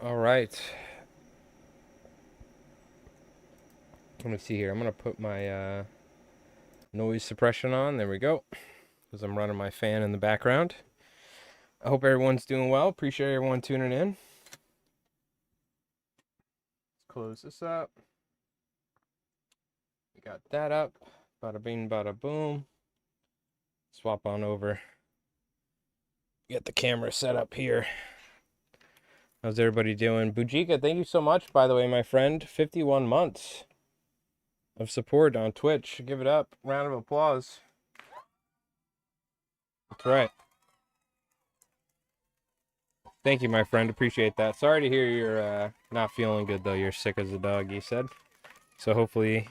All right. Let me see here. I'm going to put my noise suppression on. There we go. Because I'm running my fan in the background. I hope everyone's doing well. Appreciate everyone tuning in. Let's close this up. We got that up. Bada bing, bada boom. Swap on over. Get the camera set up here. How's everybody doing? Bujika, thank you so much, by the way, my friend. 51 months of support on Twitch. Give it up. Round of applause. That's right. Thank you, my friend. Appreciate that. Sorry to hear you're not feeling good, though. You're sick as a dog, you said. So hopefully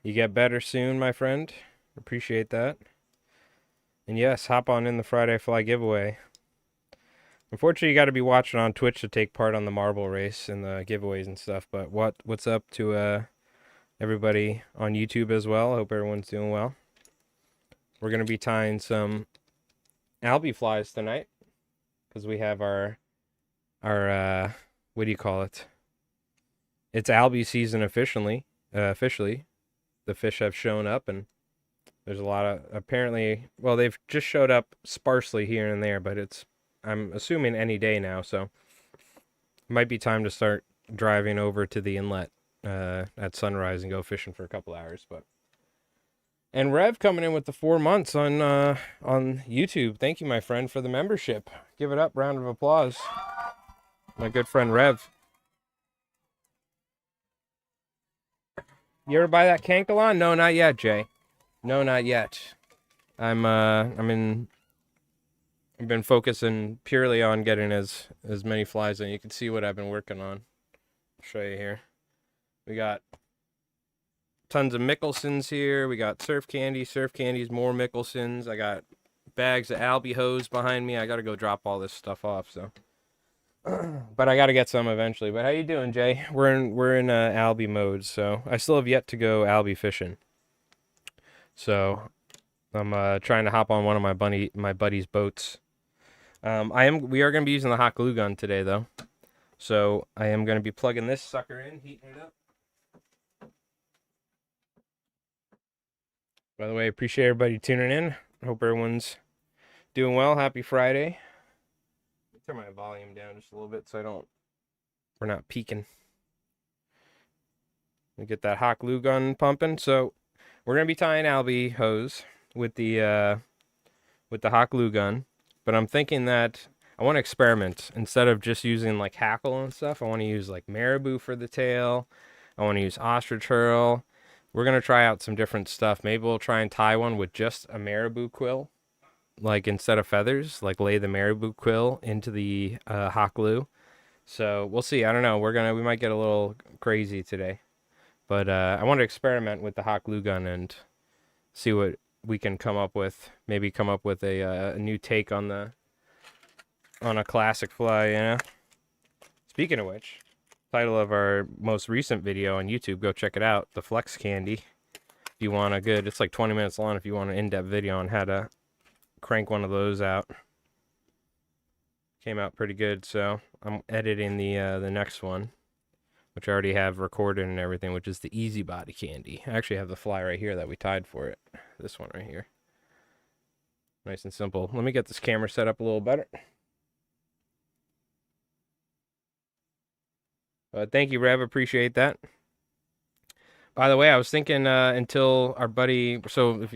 you get better soon, my friend. Appreciate that. And yes, hop on in the Friday Fly giveaway. Unfortunately, you got to be watching on Twitch to take part on the marble race and the giveaways and stuff. But what's up to everybody on YouTube as well? I hope everyone's doing well. We're going to be tying some Albie flies tonight because we have our what do you call it? It's Albie season officially. The fish have shown up, and there's a lot of, apparently, well, they've just showed up sparsely here and there, but I'm assuming any day now, so it might be time to start driving over to the inlet at sunrise and go fishing for a couple hours. And Rev coming in with the 4 months on YouTube. Thank you, my friend, for the membership. Give it up. Round of applause. My good friend Rev. You ever buy that Kankalon? No, not yet, Jay. No, not yet. I've been focusing purely on getting as many flies, and you can see what I've been working on. I'll show you here. We got tons of Mickelsons here. We got surf candies, more Mickelsons. I got bags of Albie hose behind me. I got to go drop all this stuff off, so. But I got to get some eventually. But how you doing, Jay? We're in Albie mode, so I still have yet to go Albie fishing. So I'm trying to hop on one of my buddy's boats. We are going to be using the hot glue gun today, though. So I am going to be plugging this sucker in, heating it up. By the way, appreciate everybody tuning in. Hope everyone's doing well. Happy Friday. Turn my volume down just a little bit so we're not peaking. We get that hot glue gun pumping. So we're gonna be tying Albie hose with the hot glue gun, but I'm thinking that I want to experiment. Instead of just using like hackle and stuff, I want to use like marabou for the tail. I want to use ostrich herl. We're gonna try out some different stuff. Maybe we'll try and tie one with just a marabou quill. Like instead of feathers, like lay the marabou quill into the hot glue. So we'll see. I don't know. We might get a little crazy today, but I want to experiment with the hot glue gun and see what we can come up with. Maybe come up with a new take on a classic fly. You know. Speaking of which, title of our most recent video on YouTube. Go check it out. The Flex Candy. If you want a good, it's like 20 minutes long. If you want an in-depth video on how to crank one of those out. Came out pretty good, so I'm editing the next one, which I already have recorded and everything, which is the Easy Body Candy. I actually have the fly right here that we tied for it. This one right here. Nice and simple. Let me get this camera set up a little better. Thank you, Rev. Appreciate that. By the way, I was thinking until our buddy... So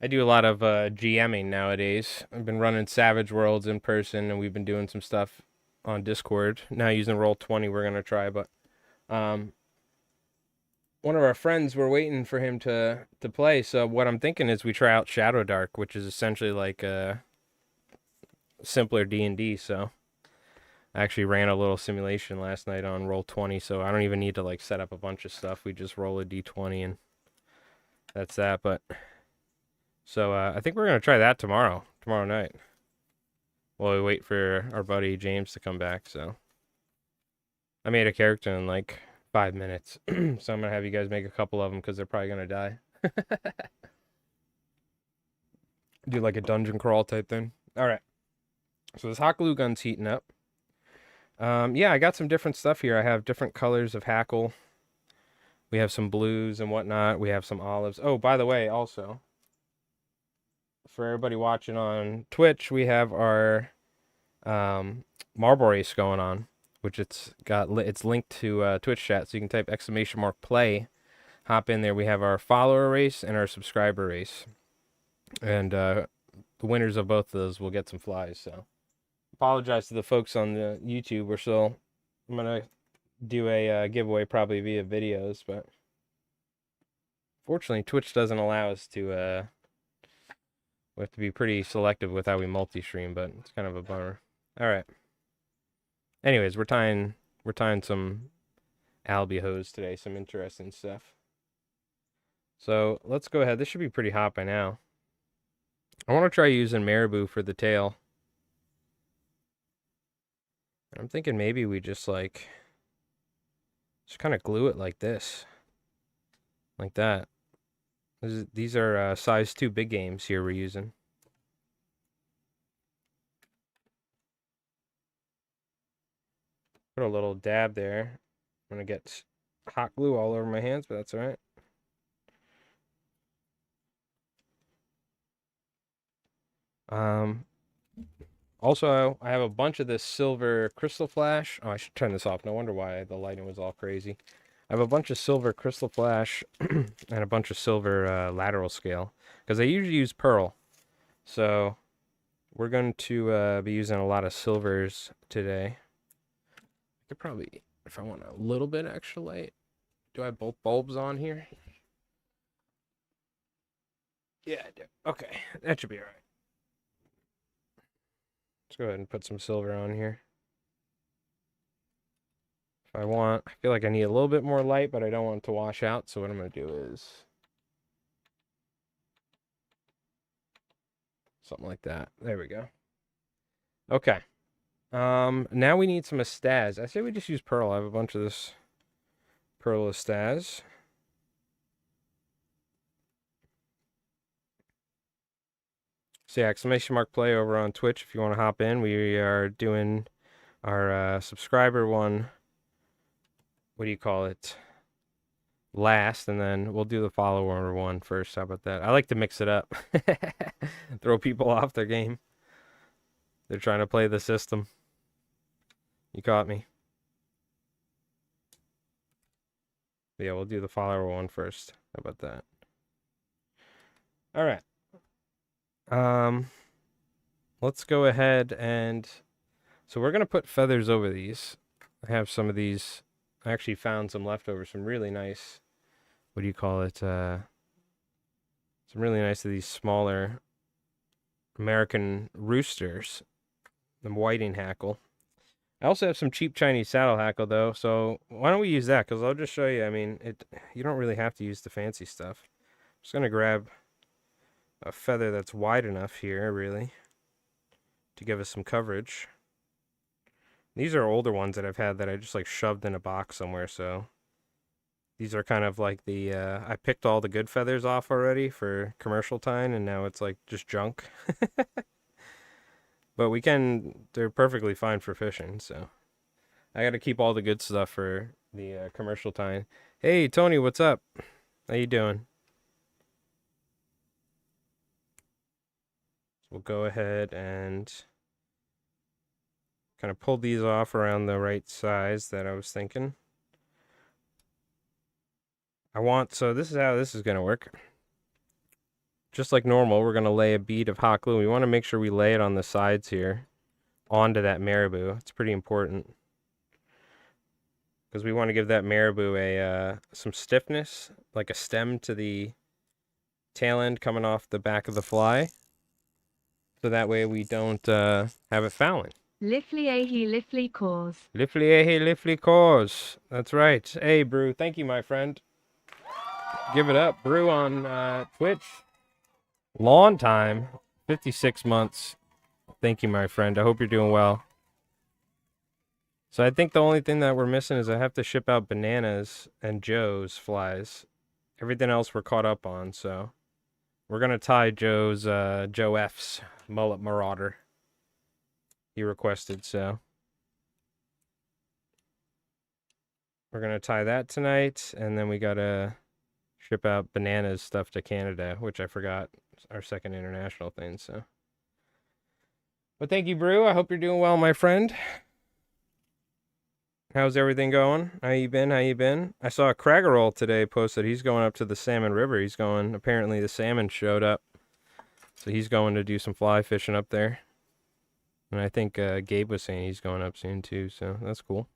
I do a lot of GMing nowadays. I've been running Savage Worlds in person, and we've been doing some stuff on Discord. Now using Roll20 we're going to try, but one of our friends, we're waiting for him to play, so what I'm thinking is we try out Shadow Dark, which is essentially like a simpler D&D, so I actually ran a little simulation last night on Roll20, so I don't even need to like set up a bunch of stuff. We just roll a D20 and that's that, but... So I think we're going to try that tomorrow night. While we wait for our buddy James to come back, so. I made a character in like 5 minutes. So I'm going to have you guys make a couple of them because they're probably going to die. Do like a dungeon crawl type thing. Alright. So this hot glue gun's heating up. Yeah, I got some different stuff here. I have different colors of hackle. We have some blues and whatnot. We have some olives. Oh, by the way, also, for everybody watching on Twitch, we have our marble race going on, which it's linked to Twitch chat, so you can type !play, hop in there. We have our follower race and our subscriber race, and the winners of both of those will get some flies. So apologize to the folks on the YouTube. I'm gonna do a giveaway probably via videos, but fortunately Twitch doesn't allow us to. We have to be pretty selective with how we multi-stream, but it's kind of a bummer. All right. Anyways, we're tying some albihos today, some interesting stuff. So let's go ahead. This should be pretty hot by now. I want to try using marabou for the tail. I'm thinking maybe we just kind of glue it like this. Like that. These are size 2 big games here we're using. Put a little dab there. I'm going to get hot glue all over my hands, but that's all right. Also, I have a bunch of this silver crystal flash. Oh, I should turn this off. No wonder why the lighting was all crazy. I have a bunch of silver crystal flash and a bunch of silver lateral scale, because I usually use pearl. So we're going to be using a lot of silvers today. I could probably, if I want a little bit extra light, do I have both bulbs on here? Yeah, I do. Okay, that should be all right. Let's go ahead and put some silver on here. If I feel like I need a little bit more light, but I don't want it to wash out. So what I'm going to do is something like that. There we go. Okay. Now we need some Estaz. I say we just use pearl. I have a bunch of this pearl Estaz. So yeah, !play over on Twitch if you want to hop in. We are doing our subscriber one. What do you call it? Last, and then we'll do the follower one first. How about that? I like to mix it up. Throw people off their game. They're trying to play the system. You caught me. But yeah, we'll do the follower one first. How about that? All right. Let's go ahead and so we're gonna put feathers over these. I have some of these. I actually found some leftovers, some really nice. What do you call it? Some really nice of these smaller American roosters. The whiting hackle. I also have some cheap Chinese saddle hackle though, so why don't we use that? Because I'll just show you. I mean, you don't really have to use the fancy stuff. I'm just gonna grab a feather that's wide enough here, really, to give us some coverage. These are older ones that I've had that I just like shoved in a box somewhere, so these are kind of like the, I picked all the good feathers off already for commercial tying, and now it's like just junk. But they're perfectly fine for fishing, so I gotta keep all the good stuff for the commercial tying. Hey, Tony, what's up? How you doing? We'll go ahead and kind of pull these off around the right size that I was thinking. So this is how this is going to work. Just like normal, we're going to lay a bead of hot glue. We want to make sure we lay it on the sides here onto that marabou. It's pretty important because we want to give that marabou some stiffness, like a stem to the tail end coming off the back of the fly. So that way we don't have it fouling. Lifley ahi lifley cause. Lifley ahi lifley cause. That's right. Hey, Brew. Thank you, my friend. Give it up. Brew on Twitch. Long time. 56 months. Thank you, my friend. I hope you're doing well. So I think the only thing that we're missing is I have to ship out Bananas and Joe's flies. Everything else we're caught up on, so we're going to tie Joe F's Mullet Marauder. He requested, so We're gonna tie that tonight, and then we gotta ship out bananas stuff to Canada, which I forgot. It's our second international thing. So, but thank you, Brew. I hope you're doing well, my friend. How's everything going? How you been? How you been? I saw a Craggerroll today posted. He's going up to the Salmon River. He's going. Apparently, the salmon showed up, so he's going to do some fly fishing up there. And I think Gabe was saying he's going up soon too. So that's cool.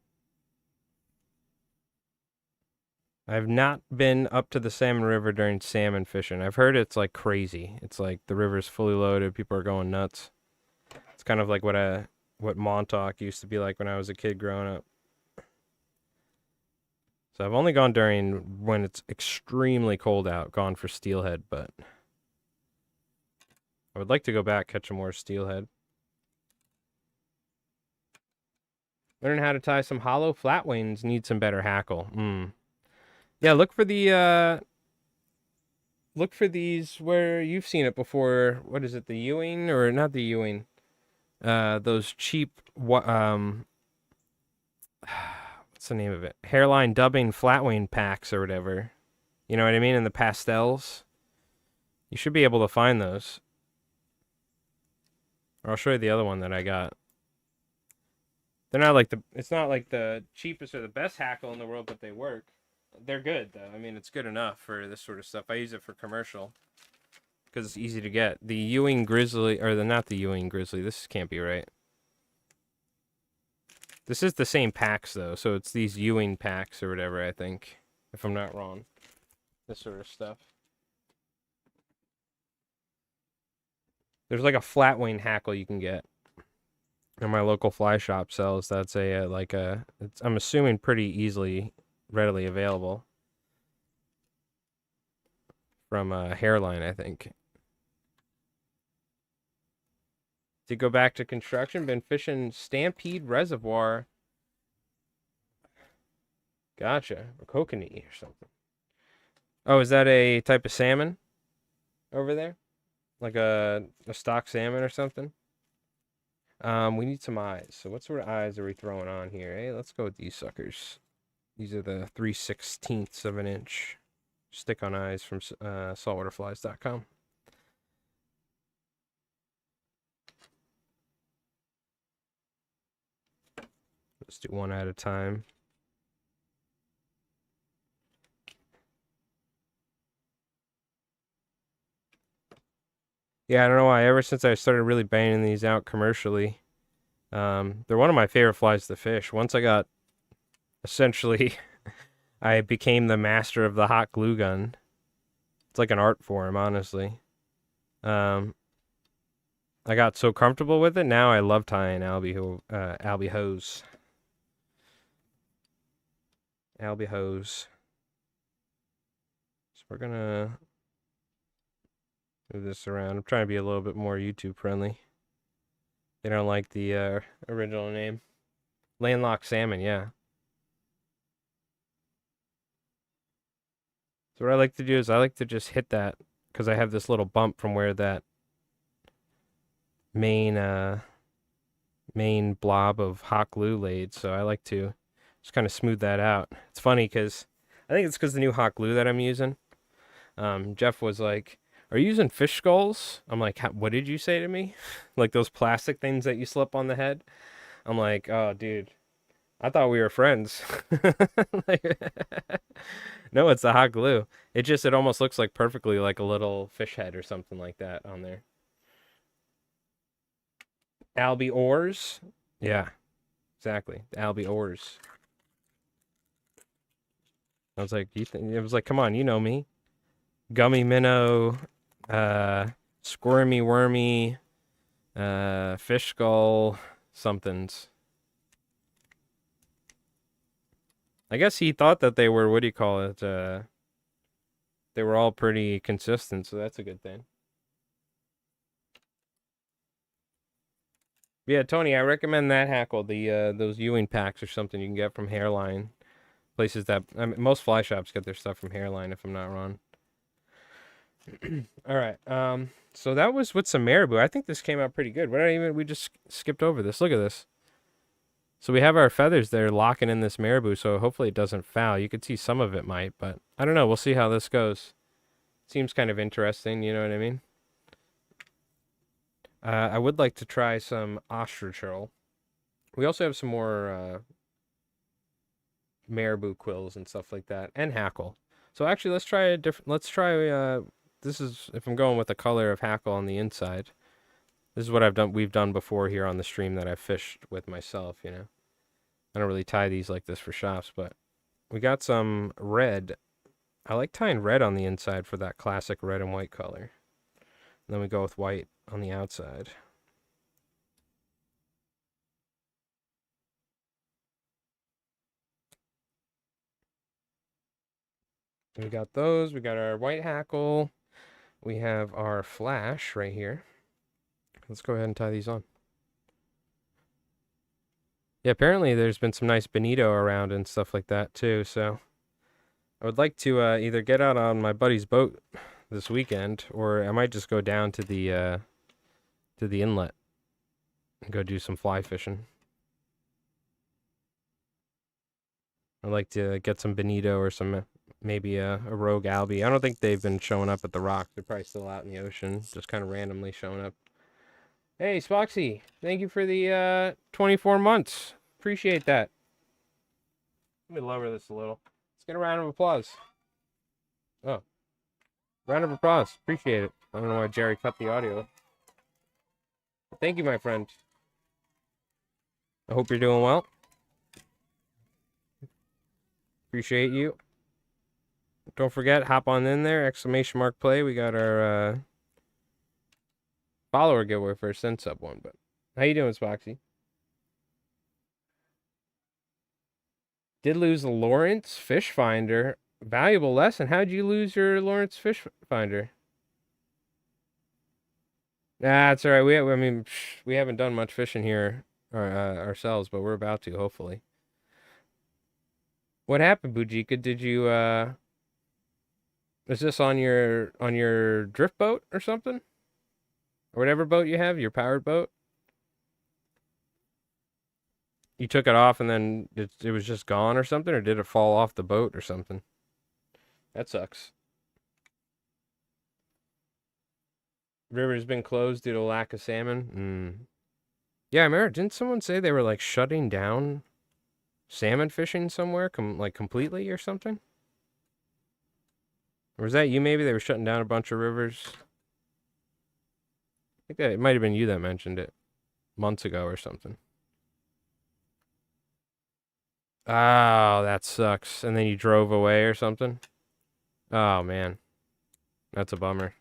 I've not been up to the Salmon River during salmon fishing. I've heard it's like crazy. It's like the river's fully loaded. People are going nuts. It's kind of like what Montauk used to be like when I was a kid growing up. So I've only gone during when it's extremely cold out, gone for steelhead, but I would like to go back, catch some more steelhead. Learn how to tie some hollow flatwings, need some better hackle. Yeah, look for these where you've seen it before. What is it, the Ewing or not the Ewing? Those cheap what's the name of it? Hairline dubbing flatwing packs or whatever. You know what I mean? In the pastels. You should be able to find those. Or I'll show you the other one that I got. They're not like it's not like the cheapest or the best hackle in the world, but they work. They're good though. I mean, it's good enough for this sort of stuff. I use it for commercial because it's easy to get. The Ewing Grizzly, or not the Ewing Grizzly. This can't be right. This is the same packs though, so it's these Ewing packs or whatever, I think, if I'm not wrong. This sort of stuff. There's like a flatwing hackle you can get. And my local fly shop sells. That's I'm assuming pretty readily available from Hairline, I think. To go back to construction, been fishing Stampede Reservoir. Gotcha. Or kokanee or something. Oh, is that a type of salmon over there? Like a stock salmon or something? We need some eyes. So what sort of eyes are we throwing on here? Hey, let's go with these suckers. These are the 3/16 of an inch stick-on eyes from saltwaterflies.com. Let's do one at a time. Yeah, I don't know why. Ever since I started really banging these out commercially, they're one of my favorite flies to fish. Once I got, essentially, I became the master of the hot glue gun. It's like an art form, honestly. I got so comfortable with it. Now I love tying albihos. Albihos. So we're gonna move this around. I'm trying to be a little bit more YouTube friendly. They don't like the original name. Landlocked salmon, yeah. So what I like to do is I like to just hit that because I have this little bump from where that main blob of hot glue laid. So I like to just kind of smooth that out. It's funny because I think it's because the new hot glue that I'm using. Jeff was like, "Are you using fish skulls?" I'm like, "What did you say to me?" Like those plastic things that you slip on the head. I'm like, "Oh, dude, I thought we were friends." Like, no, it's the hot glue. It almost looks like perfectly like a little fish head or something like that on there. Albacore? Yeah, exactly. The Albacore. I was like, it was like, come on, you know me. Gummy minnow, squirmy wormy, fish skull, somethings. I guess he thought that they were, what do you call it? They were all pretty consistent, so that's a good thing. Yeah, Tony, I recommend that hackle, those Ewing packs or something you can get from Hairline. Places that, I mean, most fly shops get their stuff from Hairline, if I'm not wrong. All right. So that was with some marabou. I think this came out pretty good. We just skipped over this. Look at this. So we have our feathers there locking in this marabou, so hopefully it doesn't foul. You could see some of it might, but I don't know. We'll see how this goes. Seems kind of interesting, you know what I mean? I would like to try some ostrich roll. We also have some more marabou quills and stuff like that, and hackle. So actually, let's try a different. Let's try. This is if I'm going with the color of hackle on the inside. This is what I've done. We've done before here on the stream that I've fished with myself. You know, I don't really tie these like this for shops, but we got some red. I like tying red on the inside for that classic red and white color. And then we go with white on the outside. We got those. We got our white hackle. We have our flash right here. Let's go ahead and tie these on. Yeah, apparently there's been some nice bonito around and stuff like that too. So I would like to either get out on my buddy's boat this weekend, or I might just go down to the inlet and go do some fly fishing. I'd like to get some bonito or some maybe a rogue albie. I don't think they've been showing up at the rock. They're probably still out in the ocean, just kind of randomly showing up. Hey, Spoxy, thank you for the 24 months. Appreciate that. Let me lower this a little. Let's get a round of applause. Oh, round of applause. Appreciate it. I don't know why Jerry cut the audio. Thank you, my friend. I hope you're doing well. Appreciate you. Don't forget, hop on in there, !play. We got our follower giveaway for a send sub one. But how you doing, Spoxy? Did lose the Lawrence fish finder. Valuable lesson. How'd you lose your Lawrence fish finder? Nah, it's all right. We haven't done much fishing here ourselves, but we're about to, hopefully. What happened, Bujika? Did you is this on your drift boat or something? Or whatever boat you have, your powered boat? You took it off and then it was just gone or something, or did it fall off the boat or something? That sucks. River's been closed due to lack of salmon. Yeah, I remember. Didn't someone say they were like shutting down salmon fishing somewhere, completely or something? Or was that you? Maybe they were shutting down a bunch of rivers. I think that it might have been you that mentioned it months ago or something. Oh, that sucks. And then you drove away or something? Oh, man. That's a bummer.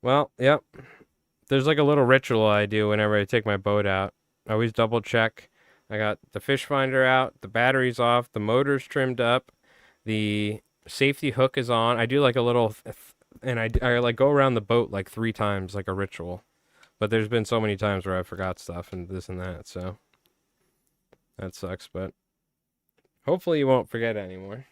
Well, yep. There's like a little ritual I do whenever I take my boat out. I always double check. I got the fish finder out, the battery's off, the motor's trimmed up, the safety hook is on. I do like a little, and I like go around the boat like 3 times, like a ritual. But there's been so many times where I forgot stuff and this and that, so that sucks. But hopefully you won't forget anymore.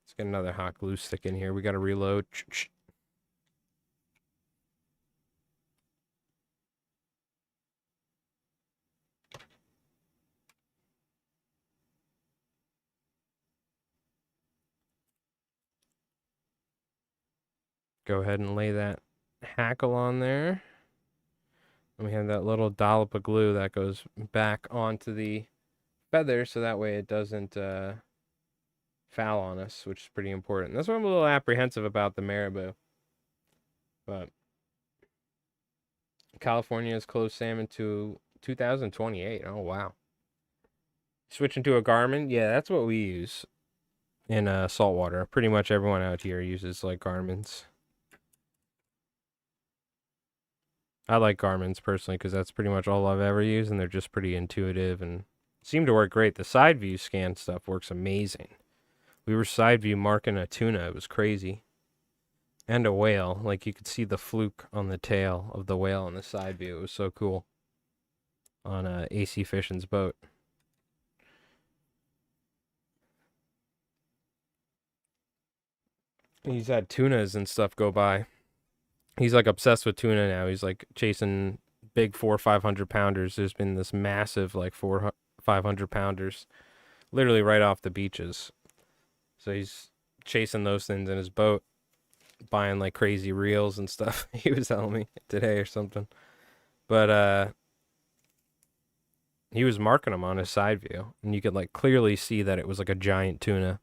Let's get another hot glue stick in here. We got to reload. Go ahead and lay that hackle on there. And we have that little dollop of glue that goes back onto the feather so that way it doesn't foul on us, which is pretty important. That's why I'm a little apprehensive about the marabou. But California has closed salmon to 2028. Oh, wow. Switching to a Garmin? Yeah, that's what we use in saltwater. Pretty much everyone out here uses like Garmin's. I like Garmin's personally because that's pretty much all I've ever used, and they're just pretty intuitive and seem to work great. The side view scan stuff works amazing. We were side view marking a tuna. It was crazy. And a whale. Like you could see the fluke on the tail of the whale on the side view. It was so cool. On AC Fishing's boat. He's had tunas and stuff go by. He's like obsessed with tuna now. He's like chasing big 400-500 pounders. There's been this massive like 400-500 pounders, literally right off the beaches. So he's chasing those things in his boat, buying like crazy reels and stuff. He was telling me today or something. But he was marking them on his side view, and you could like clearly see that it was like a giant tuna.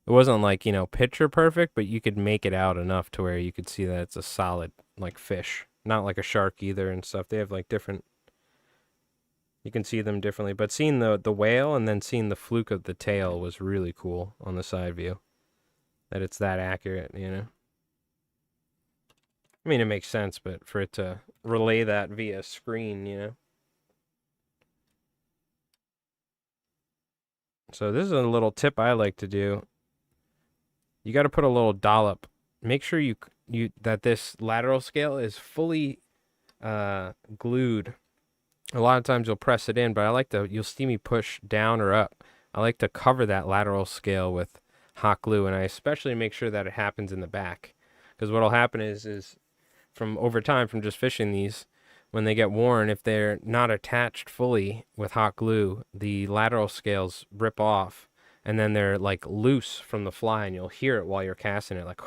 It wasn't like, picture perfect, but you could make it out enough to where you could see that it's a solid like fish. Not like a shark either and stuff. They have like different, you can see them differently. But seeing the whale and then seeing the fluke of the tail was really cool on the side view. That it's that accurate, I mean, it makes sense, but for it to relay that via screen. So this is a little tip I like to do. You got to put a little dollop. Make sure you that this lateral scale is fully glued. A lot of times you'll press it in, but you'll see me push down or up. I like to cover that lateral scale with hot glue, and I especially make sure that it happens in the back. Because what'll happen is from over time, from just fishing these, when they get worn, if they're not attached fully with hot glue, the lateral scales rip off, and then they're like loose from the fly, and you'll hear it while you're casting it, like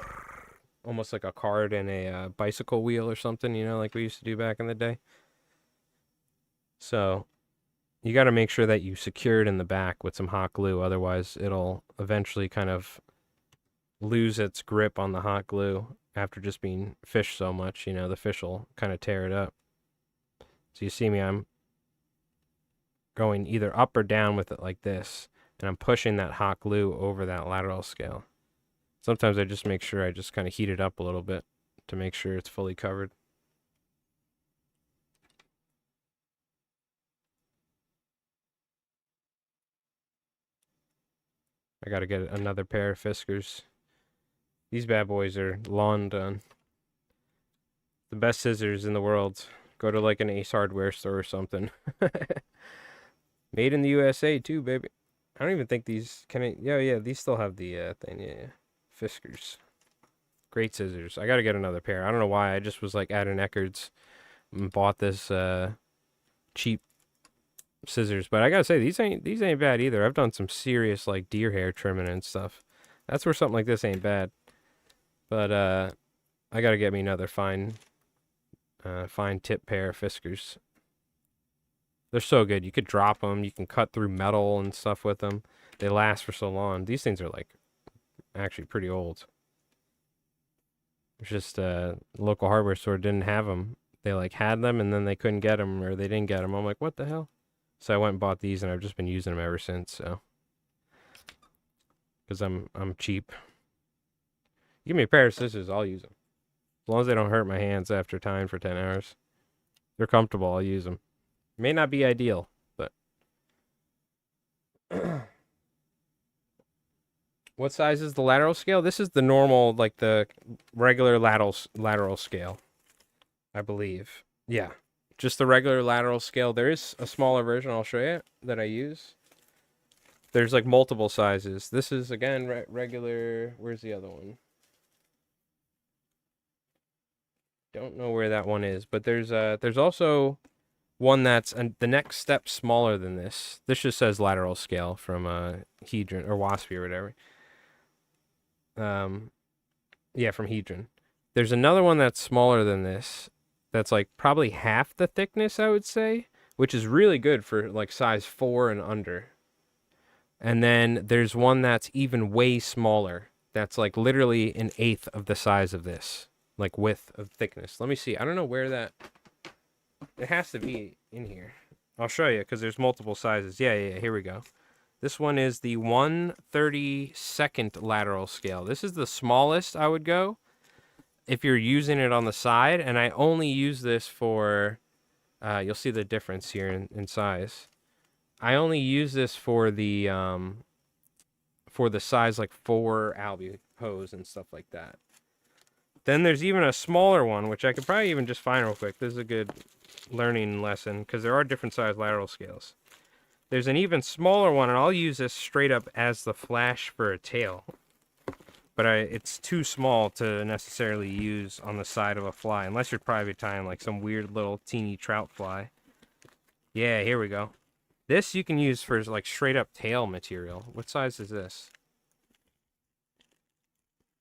almost like a card in a bicycle wheel or something, like we used to do back in the day. So you got to make sure that you secure it in the back with some hot glue, otherwise it'll eventually kind of lose its grip on the hot glue after just being fished so much. The fish will kind of tear it up. So you see me, I'm going either up or down with it like this, and I'm pushing that hot glue over that lateral scale. Sometimes I just make sure I just kind of heat it up a little bit to make sure it's fully covered. I gotta get another pair of Fiskars. These bad boys are long done. The best scissors in the world. Go to like an Ace Hardware store or something. Made in the USA too, baby. I don't even think these yeah, these still have the thing, yeah. Fiskars. Great scissors. I gotta get another pair. I don't know why. I just was like at an Eckerd's and bought this cheap scissors. But I gotta say, these ain't bad either. I've done some serious like deer hair trimming and stuff. That's where something like this ain't bad. But I gotta get me another fine tip pair of Fiskars. They're so good. You could drop them. You can cut through metal and stuff with them. They last for so long. These things are like actually pretty old. It's just local hardware store didn't have them. They like had them and then they couldn't get them, or they didn't get them. I'm like, what the hell? So I went and bought these, and I've just been using them ever since. So because I'm cheap. Give me a pair of scissors, I'll use them. As long as they don't hurt my hands after tying for 10 hours. They're comfortable, I'll use them. May not be ideal, but what size is the lateral scale? This is the normal, like the regular lateral scale, I believe. Yeah, just the regular lateral scale. There is a smaller version I'll show you that I use. There's like multiple sizes. This is again regular. Where's the other one? Don't know where that one is, but there's also one that's the next step smaller than this. This just says lateral scale from Hedron or Waspy or whatever. Yeah, from Hedron. There's another one that's smaller than this. That's like probably half the thickness, I would say, which is really good for like size 4 and under. And then there's one that's even way smaller. That's like literally an eighth of the size of this, like width of thickness. Let me see. I don't know where that. It has to be in here. I'll show you because there's multiple sizes. Yeah. Here we go. This one is the 1/32 lateral scale. This is the smallest I would go if you're using it on the side, and I only use this for. You'll see the difference here in size. I only use this for the size like 4 Albie hose and stuff like that. Then there's even a smaller one, which I could probably even just find real quick. This is a good learning lesson because there are different size lateral scales. There's an even smaller one, and I'll use this straight up as the flash for a tail. but it's too small to necessarily use on the side of a fly, unless you're probably tying like some weird little teeny trout fly. Yeah, here we go. This you can use for like straight up tail material. What size is this?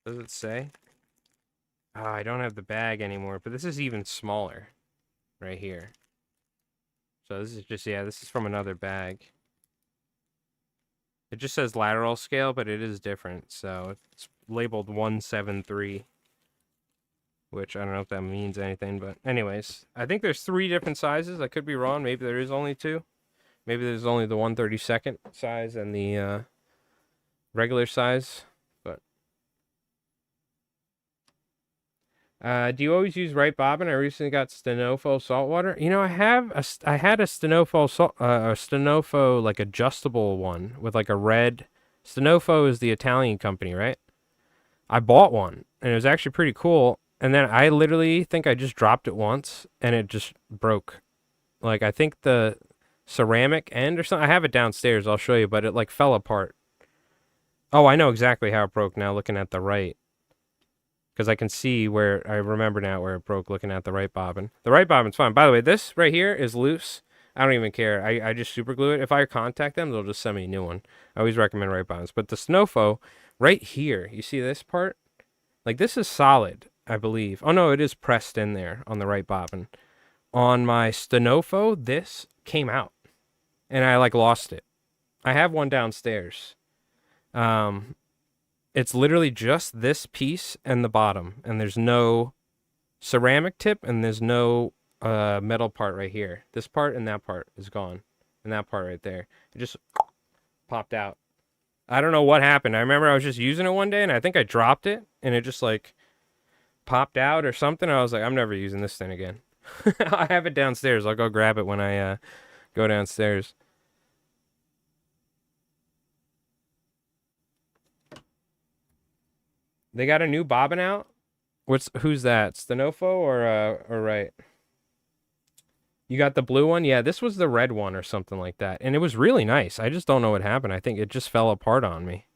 Does it say? Oh, I don't have the bag anymore, but this is even smaller right here. So this is just, yeah, this is from another bag. It just says lateral scale, but it is different. So it's labeled 173, which I don't know if that means anything, but anyways, I think there's 3 different sizes. I could be wrong. Maybe there is only 2. Maybe there's only the 1/32 size and the regular size. But do you always use right bobbin? I recently got Stenofo saltwater. You know, I had a Stenofo like adjustable one with like a red. Stenofo is the Italian company, right? I bought one and it was actually pretty cool. And then I literally think I just dropped it once and it just broke. Like I think the ceramic end or something. I have it downstairs. I'll show you, but it like fell apart. Oh, I know exactly how it broke now looking at the right. Because I can see where, I remember now where it broke looking at the right bobbin. The right bobbin's fine. By the way, this right here is loose. I don't even care. I just super glue it. If I contact them, they'll just send me a new one. I always recommend right bobbins. But the Snowfo, right here, you see this part? Like this is solid, I believe. Oh no, it is pressed in there on the right bobbin. On my Stenofo, this came out. And I like lost it. I have one downstairs. It's literally just this piece and the bottom, and there's no ceramic tip, and there's no metal part right here. This part and that part is gone, and that part right there. It just popped out. I don't know what happened. I remember I was just using it one day, and I think I dropped it, and it just like popped out or something. I was like, I'm never using this thing again. I have it downstairs. I'll go grab it when I go downstairs. They got a new bobbin out. Who's that? Stenofo or right? You got the blue one? Yeah, this was the red one or something like that. And it was really nice. I just don't know what happened. I think it just fell apart on me.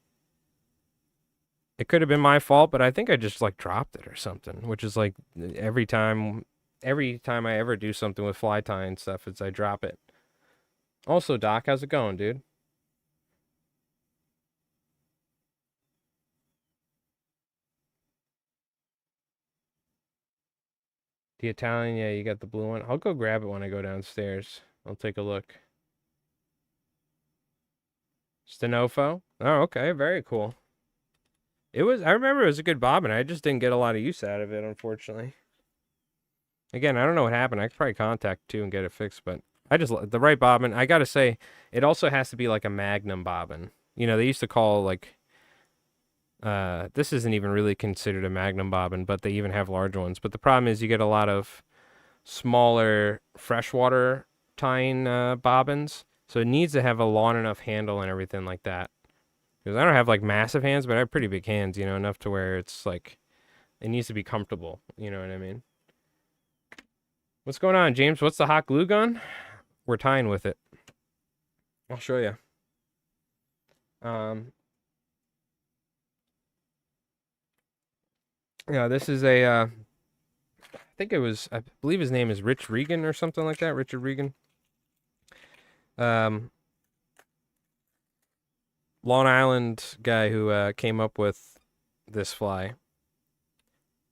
It could have been my fault, but I think I just like dropped it or something, which is like every time I ever do something with fly tying stuff, I drop it. Also, Doc, how's it going, dude? The Italian, yeah, you got the blue one. I'll go grab it when I go downstairs. I'll take a look. Stenofo? Oh, okay, very cool. I remember it was a good bobbin. I just didn't get a lot of use out of it, unfortunately. Again, I don't know what happened. I could probably contact too and get it fixed, but the right bobbin. I gotta say, it also has to be like a Magnum bobbin. You know, they used to call like, this isn't even really considered a Magnum bobbin, but they even have large ones. But the problem is you get a lot of smaller freshwater tying bobbins, so it needs to have a long enough handle and everything like that. Because I don't have like massive hands, but I have pretty big hands, you know, enough to where it's like, it needs to be comfortable, you know what I mean? What's going on, James? What's the hot glue gun? We're tying with it. I'll show you. Yeah, this is I believe his name is Rich Regan or something like that. Richard Regan. Long Island guy who came up with this fly.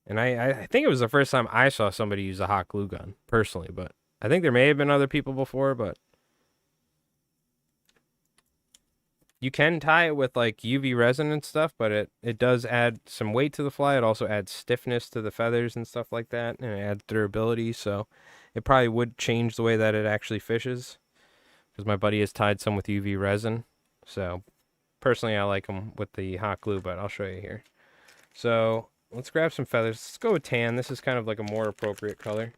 And I think it was the first time I saw somebody use a hot glue gun, personally, but I think there may have been other people before, but you can tie it with like UV resin and stuff, but it does add some weight to the fly. It also adds stiffness to the feathers and stuff like that, and it adds durability, so it probably would change the way that it actually fishes, because my buddy has tied some with UV resin. So personally, I like them with the hot glue, but I'll show you here. So let's grab some feathers. Let's go with tan. This is kind of like a more appropriate color.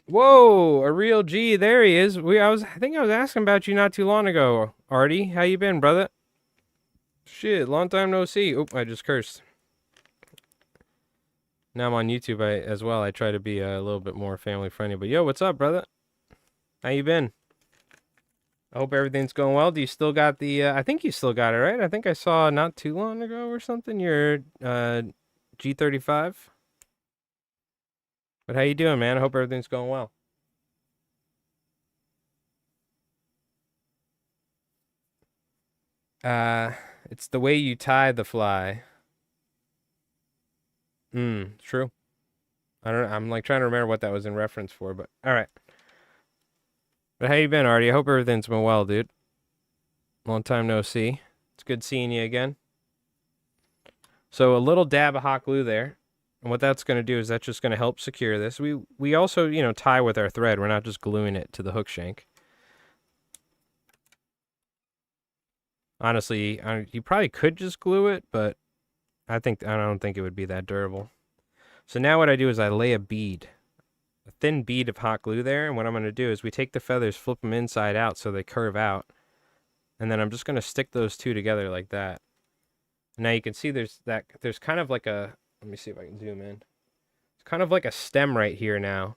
Whoa, a real G. There he is. I think I was asking about you not too long ago. Artie, how you been, brother? Shit, long time no see. Oop, I just cursed. Now I'm on YouTube as well. I try to be a little bit more family friendly. But yo, what's up, brother? How you been? I hope everything's going well. Do you still got the? I think you still got it, right? I think I saw not too long ago or something. Your G35. But how you doing, man? I hope everything's going well. Uh, it's the way you tie the fly. True. I don't. I'm like trying to remember what that was in reference for, but all right. But how you been, Artie? I hope everything's been well, dude. Long time no see. It's good seeing you again. So a little dab of hot glue there. And what that's going to do is that's just going to help secure this. We also, tie with our thread. We're not just gluing it to the hook shank. Honestly, you probably could just glue it, but I don't think it would be that durable. So now what I do is I lay a thin bead of hot glue there, and what I'm going to do is we take the feathers, flip them inside out so they curve out, and then I'm just going to stick those two together like that. And now you can see there's kind of like let me see if I can zoom in. It's kind of like a stem right here now.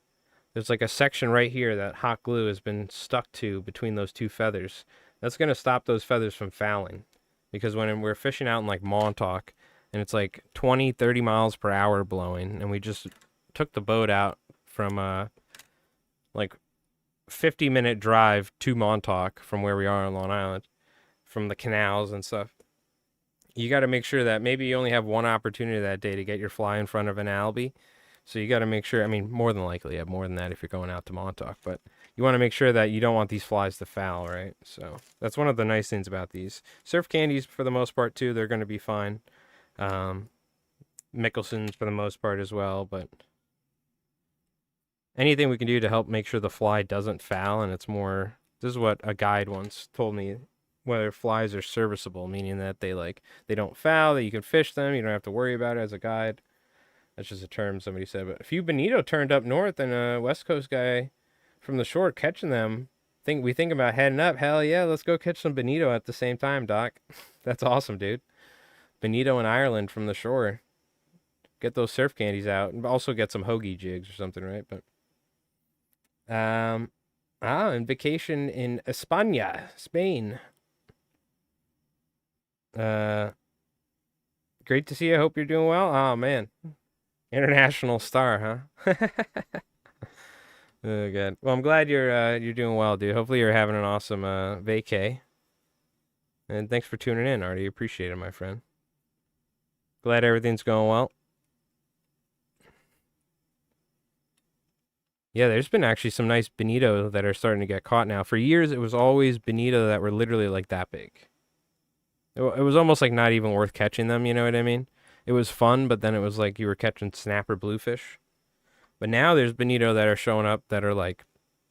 There's like a section right here that hot glue has been stuck to between those two feathers. That's going to stop those feathers from fouling. Because when we're fishing out in like Montauk, and it's like 20, 30 miles per hour blowing, and we just took the boat out from like 50-minute drive to Montauk from where we are on Long Island, from the canals and stuff. You got to make sure that maybe you only have one opportunity that day to get your fly in front of an albie. So you got to make sure, I mean, more than likely you have more than that if you're going out to Montauk, but you want to make sure that you don't want these flies to foul, right? So that's one of the nice things about these. Surf candies, for the most part, too, they're going to be fine. Mickelson's, for the most part, as well, but anything we can do to help make sure the fly doesn't foul, and it's more, this is what a guide once told me, whether flies are serviceable, meaning that they don't foul, that you can fish them, you don't have to worry about it as a guide. That's just a term somebody said. But a few bonito turned up north, and a West Coast guy from the shore catching them. We think about heading up. Hell yeah, let's go catch some bonito at the same time, Doc. That's awesome, dude. Bonito in Ireland from the shore. Get those surf candies out, and also get some hoagie jigs or something, right? But and vacation in España, Spain. Great to see you. I hope you're doing well. Oh man, international star, huh? Oh, good. Well, I'm glad you're doing well, dude. Hopefully you're having an awesome vacay. And thanks for tuning in, Artie. Appreciate it, my friend. Glad everything's going well. Yeah, there's been actually some nice bonito that are starting to get caught now. For years, it was always bonito that were literally like that big. It was almost like not even worth catching them, you know what I mean? It was fun, but then it was like you were catching snapper bluefish. But now there's bonito that are showing up that are like,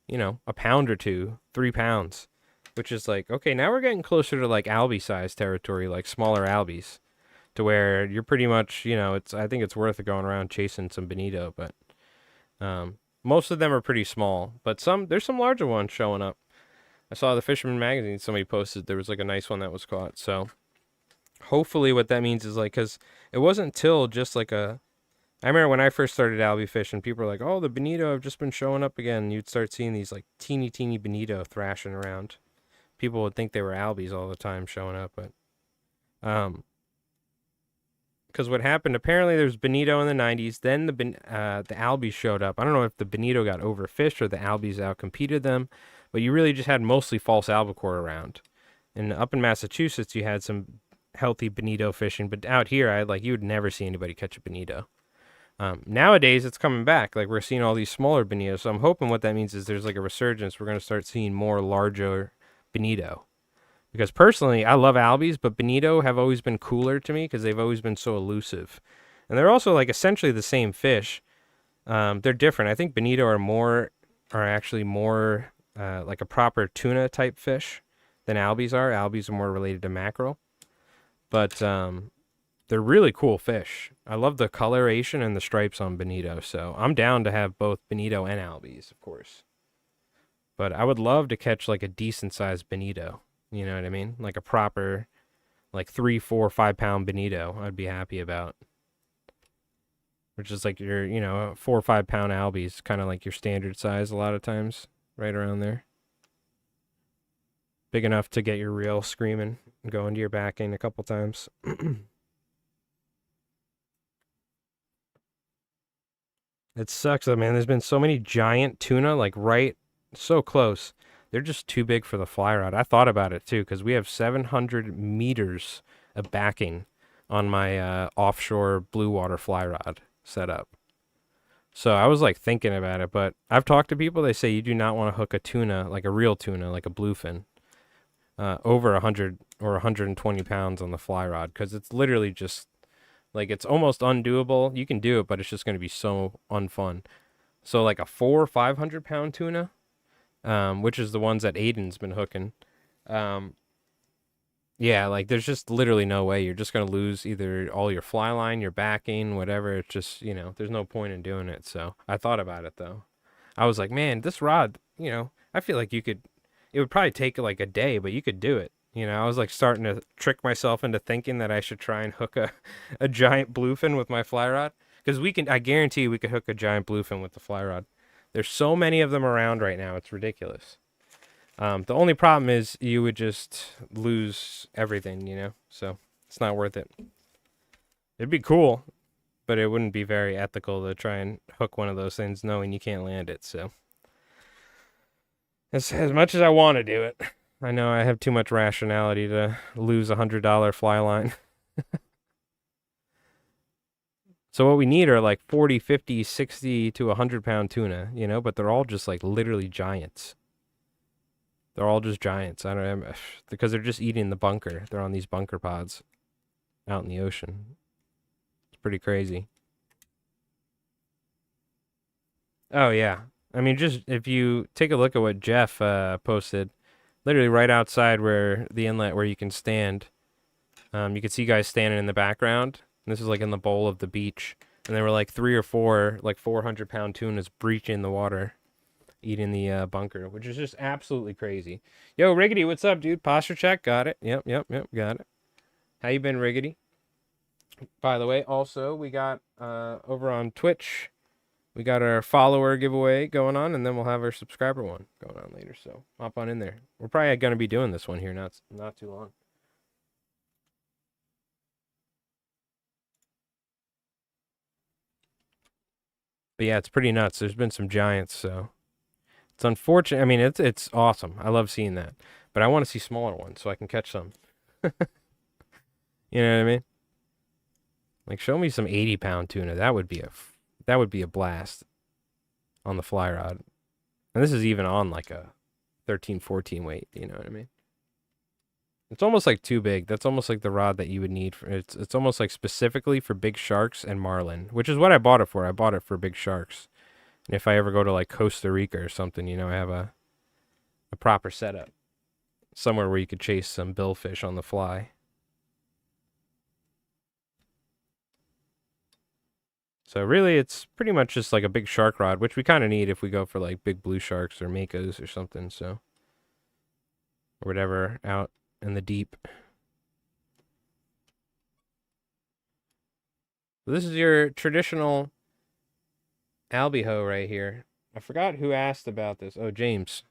a pound or two, 3 pounds, which is like, okay, now we're getting closer to like albie size territory, like smaller albies, to where you're pretty much, I think it's worth it going around chasing some bonito, but most of them are pretty small, but there's some larger ones showing up. I saw the Fisherman magazine, somebody posted there was like a nice one that was caught, so hopefully what that means is like, because it wasn't until just like I remember when I first started albie fishing, people were like, oh, the bonito have just been showing up again. You'd start seeing these like teeny bonito thrashing around. People would think they were albies all the time showing up, but because what happened, apparently there was bonito in the 90s, then the albies showed up. I don't know if the bonito got overfished or the albies outcompeted them, but you really just had mostly false albacore around. And up in Massachusetts, you had some healthy bonito fishing, but out here, you would never see anybody catch a bonito. Nowadays, it's coming back. Like, we're seeing all these smaller bonitos. So I'm hoping what that means is there's like a resurgence. We're going to start seeing more larger bonito. Because personally, I love albies, but bonito have always been cooler to me because they've always been so elusive. And they're also like essentially the same fish. They're different. I think bonito are actually more like a proper tuna type fish than albies are. Albies are more related to mackerel. But they're really cool fish. I love the coloration and the stripes on bonito, so I'm down to have both bonito and albies, of course. But I would love to catch like a decent sized bonito. You know what I mean? Like a proper, like 3, 4, 5 pound bonito. I'd be happy about. Which is like your, 4 or 5 pound albies, kind of like your standard size a lot of times, right around there. Big enough to get your reel screaming and go into your backing a couple times. It sucks though, man. There's been so many giant tuna, like right so close. They're just too big for the fly rod. I thought about it too, because we have 700 meters of backing on my offshore blue water fly rod setup. So I was like thinking about it, but I've talked to people. They say you do not want to hook a tuna, like a real tuna, like a bluefin, over 100 or 120 pounds on the fly rod, because it's literally just like it's almost undoable. You can do it, but it's just going to be so unfun. So like a 400 or 500 pound tuna, which is the ones that Aiden's been hooking. Um, yeah, like there's just literally no way. You're just gonna lose either all your fly line, your backing, whatever. It's just, there's no point in doing it. So I thought about it though. I was like, man, this rod, I feel like it would probably take like a day, but you could do it. I was like starting to trick myself into thinking that I should try and hook a giant bluefin with my fly rod. Because I guarantee we could hook a giant bluefin with the fly rod. There's so many of them around right now. It's ridiculous. The only problem is you would just lose everything. So it's not worth it. It'd be cool, but it wouldn't be very ethical to try and hook one of those things knowing you can't land it. So as much as I want to do it, I know I have too much rationality to lose $100 fly line. So what we need are like 40, 50, 60 to 100 pound tuna, but they're all just like literally giants. They're all just giants. I don't know, because they're just eating the bunker. They're on these bunker pods out in the ocean. It's pretty crazy. Oh yeah. I mean, just if you take a look at what Jeff posted, literally right outside where the inlet where you can stand, you can see guys standing in the background. And this is like in the bowl of the beach, and there were like 3 or 4 like 400-pound tunas breaching the water, eating the bunker, which is just absolutely crazy. Yo, Riggedy, what's up, dude? Posture check, got it. Yep, got it. How you been, Riggedy? By the way, also we got over on Twitch, we got our follower giveaway going on, and then we'll have our subscriber one going on later. So hop on in there. We're probably gonna be doing this one here not too long. But yeah, it's pretty nuts. There's been some giants, so it's unfortunate. I mean, it's awesome. I love seeing that, but I want to see smaller ones so I can catch some. You know what I mean? Like, show me some 80-pound tuna. That would be a blast on the fly rod. And this is even on like a 13, 14 weight. You know what I mean? It's almost like too big. That's almost like the rod that you would need for it's almost like specifically for big sharks and marlin, which is what I bought it for. I bought it for big sharks. And if I ever go to like Costa Rica or something, I have a proper setup. Somewhere where you could chase some billfish on the fly. So really it's pretty much just like a big shark rod, which we kind of need if we go for like big blue sharks or makos or something, so or whatever out in the deep. So this is your traditional albiho right here. I forgot who asked about this. Oh, James.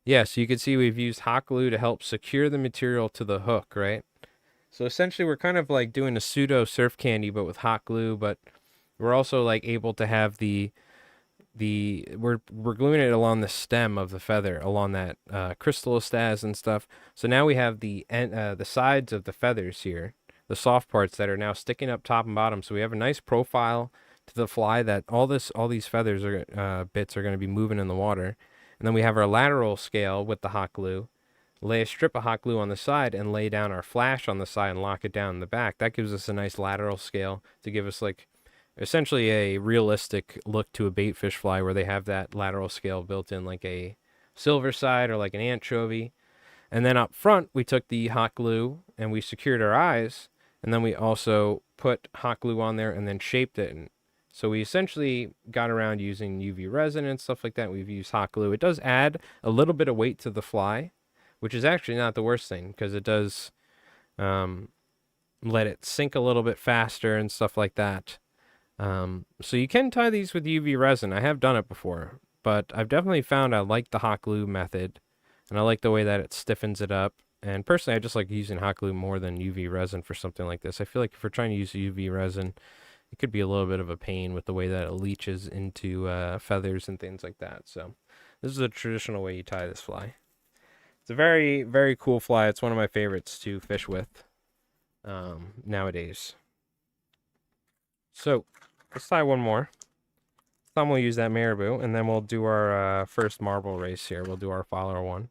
Yeah, so you can see we've used hot glue to help secure the material to the hook, right? So essentially we're kind of like doing a pseudo surf candy but with hot glue, but we're also like able to have we're gluing it along the stem of the feather, along that crystallostase and stuff. So now we have the sides of the feathers here, the soft parts that are now sticking up top and bottom. So we have a nice profile to the fly that all these feathers bits are going to be moving in the water. And then we have our lateral scale with the hot glue. Lay a strip of hot glue on the side and lay down our flash on the side and lock it down in the back. That gives us a nice lateral scale to give us like essentially a realistic look to a baitfish fly where they have that lateral scale built in like a silver side or like an anchovy. And then up front, we took the hot glue and we secured our eyes. And then we also put hot glue on there and then shaped it. And so we essentially got around using UV resin and stuff like that. We've used hot glue. It does add a little bit of weight to the fly, which is actually not the worst thing because it does let it sink a little bit faster and stuff like that. So you can tie these with UV resin. I have done it before, but I've definitely found I like the hot glue method And I like the way that it stiffens it up. And personally, I just like using hot glue more than UV resin for something like this. I feel like if we're trying to use UV resin, it could be a little bit of a pain with the way that it leaches into feathers and things like that. So this is a traditional way you tie this fly. It's a very, very cool fly. It's one of my favorites to fish with nowadays. So let's tie one more. This time we'll use that marabou, and then we'll do our first marble race here. We'll do our follower one.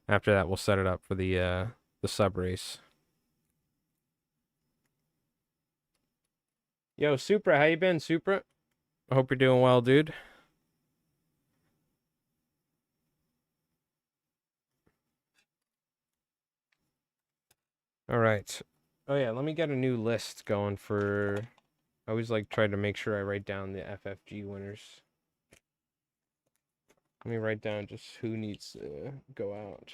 After that, we'll set it up for the sub race. Yo, Supra, how you been, Supra? I hope you're doing well, dude. All right. Oh yeah, let me get a new list going for. I always like try to make sure I write down the FFG winners. Let me write down just who needs to go out.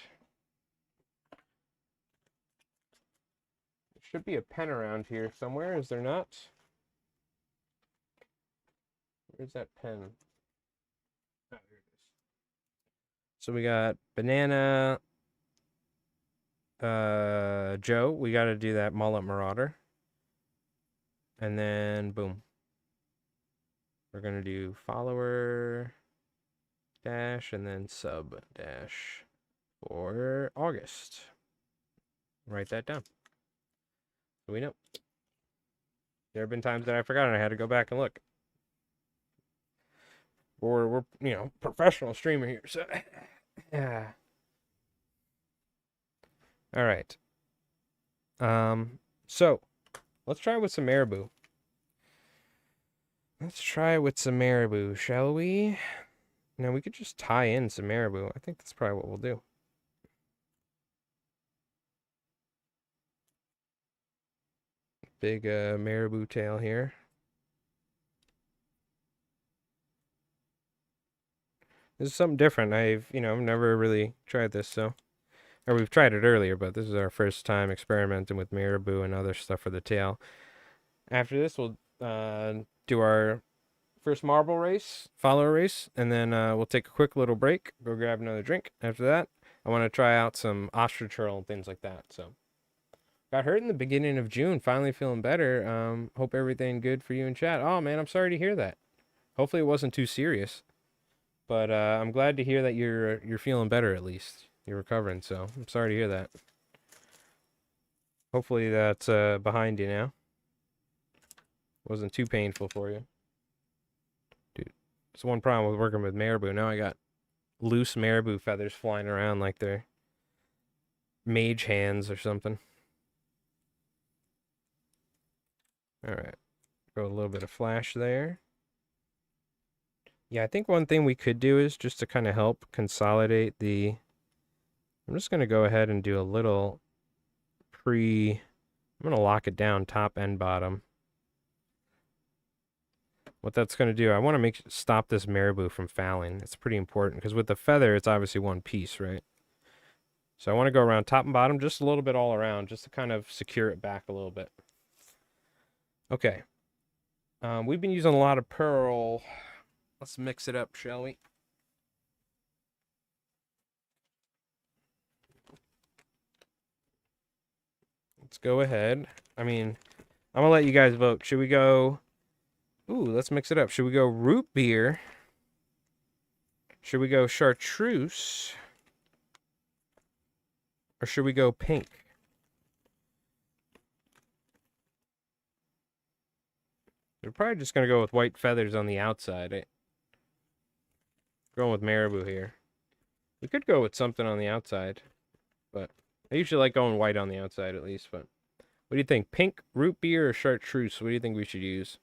There should be a pen around here somewhere, is there not? Where's that pen? Oh, here it is. So we got Banana Joe. We got to do that Mullet Marauder. And then, boom. We're going to do follower dash and then sub dash for August. Write that down. So we know. There have been times that I forgot and I had to go back and look. We're professional streamer here, so yeah. All right. So let's try with some marabou. Let's try with some marabou, shall we? Now we could just tie in some marabou. I think that's probably what we'll do. Big marabou tail here. This is something different. I've never really tried this, so or we've tried it earlier, but this is our first time experimenting with marabou and other stuff for the tail. After this, we'll do our first marble race, follower race, and then we'll take a quick little break, go grab another drink. After that, I want to try out some ostrich hurl and things like that. So, got hurt in the beginning of June, finally feeling better. Hope everything good for you and chat. Oh man, I'm sorry to hear that. Hopefully it wasn't too serious, but I'm glad to hear that you're feeling better at least. You're recovering, so I'm sorry to hear that. Hopefully that's behind you now. Wasn't too painful for you. Dude, it's one problem with working with marabou. Now I got loose marabou feathers flying around like they're mage hands or something. Alright. Go a little bit of flash there. Yeah, I think one thing we could do is just to kind of help consolidate the... I'm just going to go ahead and do a little I'm going to lock it down top and bottom. What that's going to do, I want to stop this marabou from fouling. It's pretty important because with the feather, it's obviously one piece, right? So I want to go around top and bottom just a little bit all around just to kind of secure it back a little bit. Okay. We've been using a lot of pearl. Let's mix it up, shall we? Let's go ahead. I mean, I'm going to let you guys vote. Should we go... Ooh, let's mix it up. Should we go root beer? Should we go chartreuse? Or should we go pink? We're probably just going to go with white feathers on the outside. Going with marabou here. We could go with something on the outside, but I usually like going white on the outside at least. But what do you think? Pink, root beer, or chartreuse? What do you think we should use?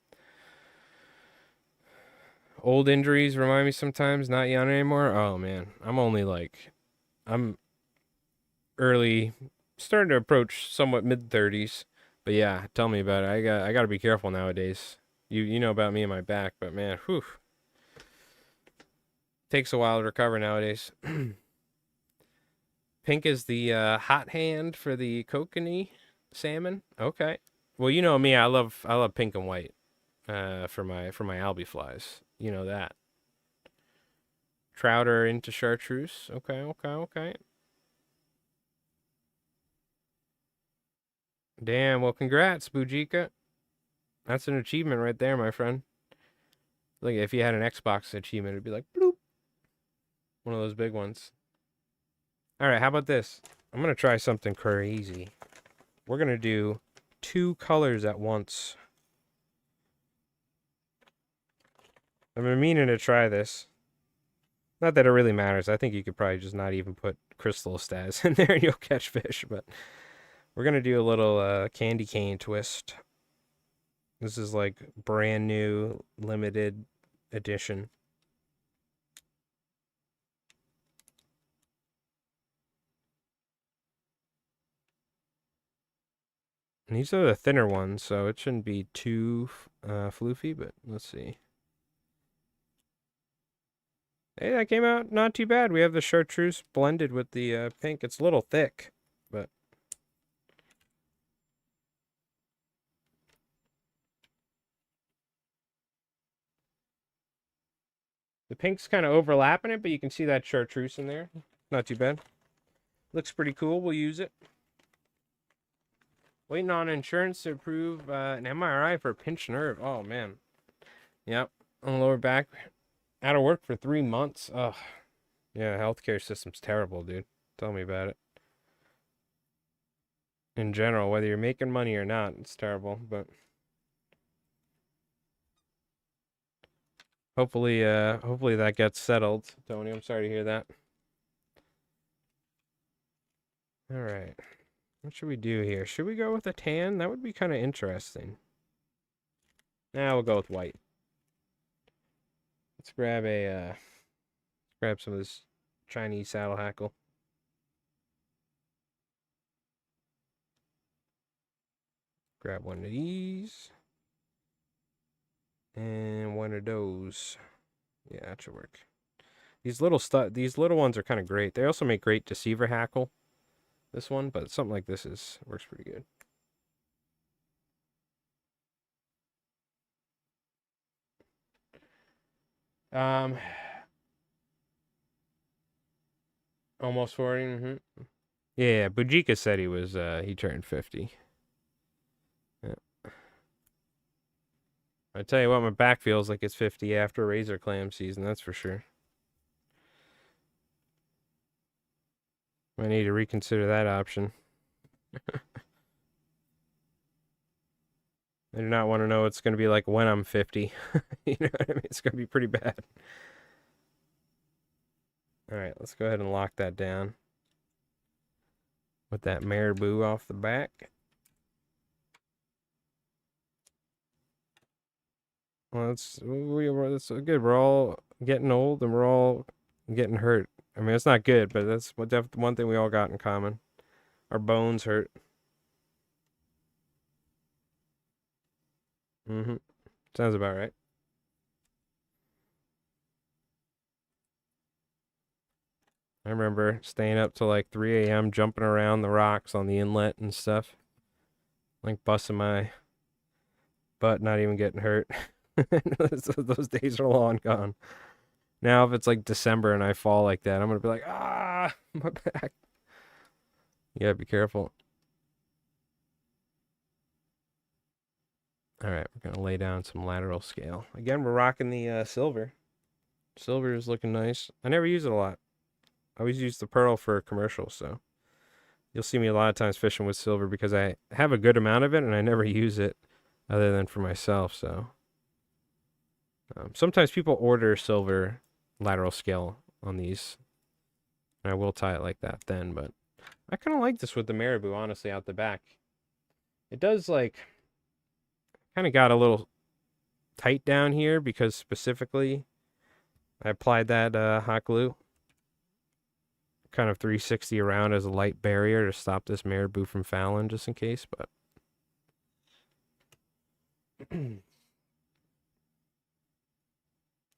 Old injuries remind me sometimes, not young anymore. Oh man, I'm early, starting to approach somewhat mid-30s. But yeah, tell me about it. I got to be careful nowadays. You know about me and my back, but man, whew. Takes a while to recover nowadays. Pink is the hot hand for the kokanee salmon. Okay. Well, you know me, I love pink and white for my albie flies. You know that. Trout are into chartreuse. Okay. Damn, well, congrats, Bujika. That's an achievement right there, my friend. Like, if you had an Xbox achievement, it'd be like, bloop. One of those big ones. All right, how about this? I'm going to try something crazy. We're going to do 2 colors at once. I've been meaning to try this. Not that it really matters. I think you could probably just not even put crystal status in there and you'll catch fish. But we're going to do a little candy cane twist. This is like brand new, limited edition. And these are the thinner ones, so it shouldn't be too floofy, but let's see. Hey, that came out not too bad. We have the chartreuse blended with the pink. It's a little thick, but the pink's kind of overlapping it, but you can see that chartreuse in there. Not too bad. Looks pretty cool. We'll use it. Waiting on insurance to approve an MRI for a pinched nerve. Oh, man. Yep. On the lower back. Out of work for 3 months. Ugh. Yeah, healthcare system's terrible, dude. Tell me about it. In general, whether you're making money or not, it's terrible, but hopefully that gets settled, Tony. I'm sorry to hear that. All right. What should we do here? Should we go with a tan? That would be kind of interesting. Nah, we'll go with white. Let's grab some of this Chinese saddle hackle. Grab one of these. And one of those. Yeah, that should work. These little ones are kind of great. They also make great deceiver hackle. This one, but something like this works pretty good. Almost 40. Mm-hmm. Yeah, Bujika said he turned 50. Yeah. I tell you what, my back feels like it's 50 after razor clam season, that's for sure. I need to reconsider that option. I do not want to know it's going to be like when I'm 50. You know what I mean? It's going to be pretty bad. All right, let's go ahead and lock that down. With that marabou off the back. Well, that's good. We're all getting old and we're all getting hurt. I mean, it's not good, but that's one thing we all got in common. Our bones hurt. Mm-hmm. Sounds about right. I remember staying up till like 3 a.m. jumping around the rocks on the inlet and stuff. Like busting my butt, not even getting hurt. Those days are long gone. Now, if it's like December and I fall like that, I'm going to be like, my back. You gotta be careful. All right, we're going to lay down some lateral scale. Again, we're rocking the silver. Silver is looking nice. I never use it a lot. I always use the pearl for commercials, so you'll see me a lot of times fishing with silver because I have a good amount of it and I never use it other than for myself. So sometimes people order silver lateral scale on these, and I will tie it like that then. But I kind of like this with the marabou, honestly, out the back. It does like kind of got a little tight down here because specifically I applied that hot glue. Kind of 360 around as a light barrier to stop this marabou from fouling just in case, but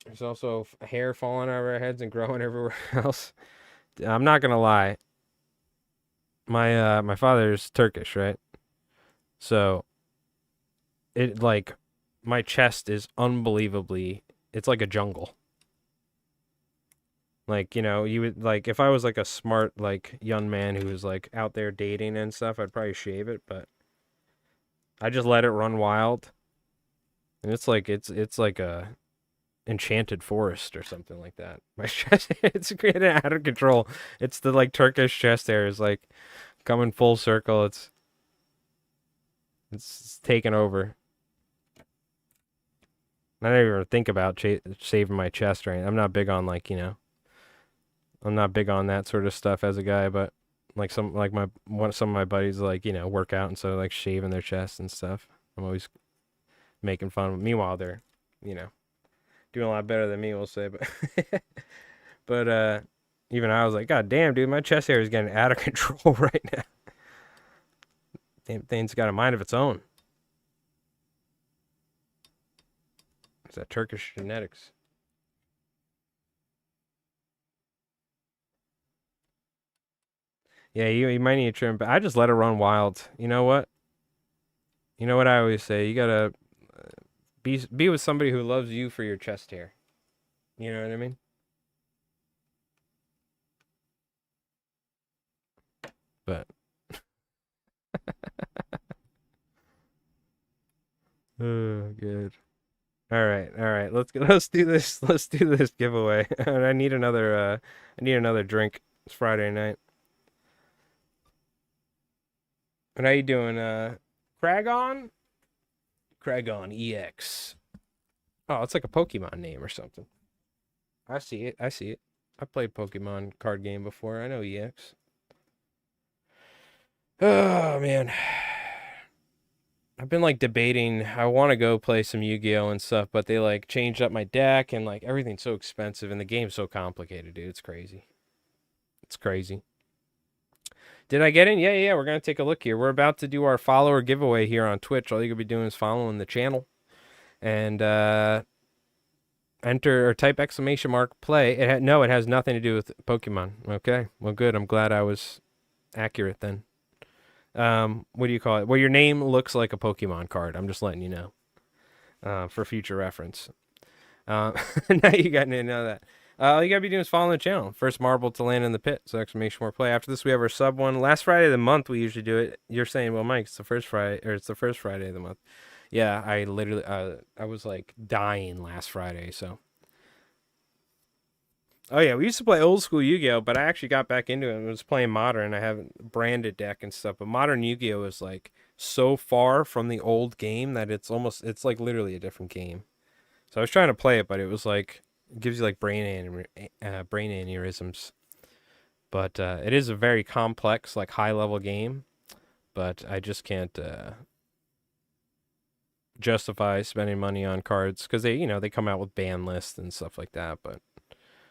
there's also hair falling out of our heads and growing everywhere else. I'm not gonna lie. My father's Turkish, right? So it like my chest is unbelievably, it's like a jungle. Like, you know, you would like if I was like a smart like young man who was like out there dating and stuff, I'd probably shave it, but I just let it run wild, and it's like a enchanted forest or something like that. My chest, it's getting out of control. It's the like Turkish chest hair is like coming full circle. It's taking over. I don't even think about saving my chest or anything. I'm not big on like I'm not big on that sort of stuff as a guy, but like some of my buddies like work out and so like shaving their chest and stuff. I'm always making fun of them. Meanwhile, they're you know doing a lot better than me, we'll say. But but even I was like, God damn, dude, my chest hair is getting out of control right now. Damn thing's got a mind of its own. It's that Turkish genetics. Yeah, you might need to trim, but I just let it run wild. You know what? You know what I always say? You gotta be with somebody who loves you for your chest hair. You know what I mean? But oh, good. All right, all right. Let's do this. Let's do this giveaway. And I need another drink. It's Friday night. And how you doing? Kragon? Kragon EX. Oh, it's like a Pokemon name or something. I see it. I see it. I played Pokemon card game before. I know EX. Oh man. I've been like debating. I want to go play some Yu-Gi-Oh and stuff, but they like changed up my deck and like everything's so expensive and the game's so complicated, dude. It's crazy. It's crazy. Did I get in? Yeah, yeah. We're gonna take a look here. We're about to do our follower giveaway here on Twitch. All you gotta be doing is following the channel and enter or type exclamation mark play. No, it has nothing to do with Pokemon. Okay, well, good. I'm glad I was accurate then. What do you call it? Well, your name looks like a Pokemon card. I'm just letting you know for future reference. Now you got to know that. All you gotta be doing is following the channel. First marble to land in the pit. So exclamation mark play. After this, we have our sub one. Last Friday of the month, we usually do it. You're saying, well, Mike, it's the first Friday, or it's the first Friday of the month. Yeah, I literally, I was like dying last Friday. So, oh yeah, we used to play old school Yu-Gi-Oh, but I actually got back into it and was playing modern. I have a branded deck and stuff, but modern Yu-Gi-Oh is like so far from the old game that it's like literally a different game. So I was trying to play it, but it was like it gives you like brain aneurysms. But it is a very complex, like high level game. But I just can't justify spending money on cards because they come out with ban lists and stuff like that. But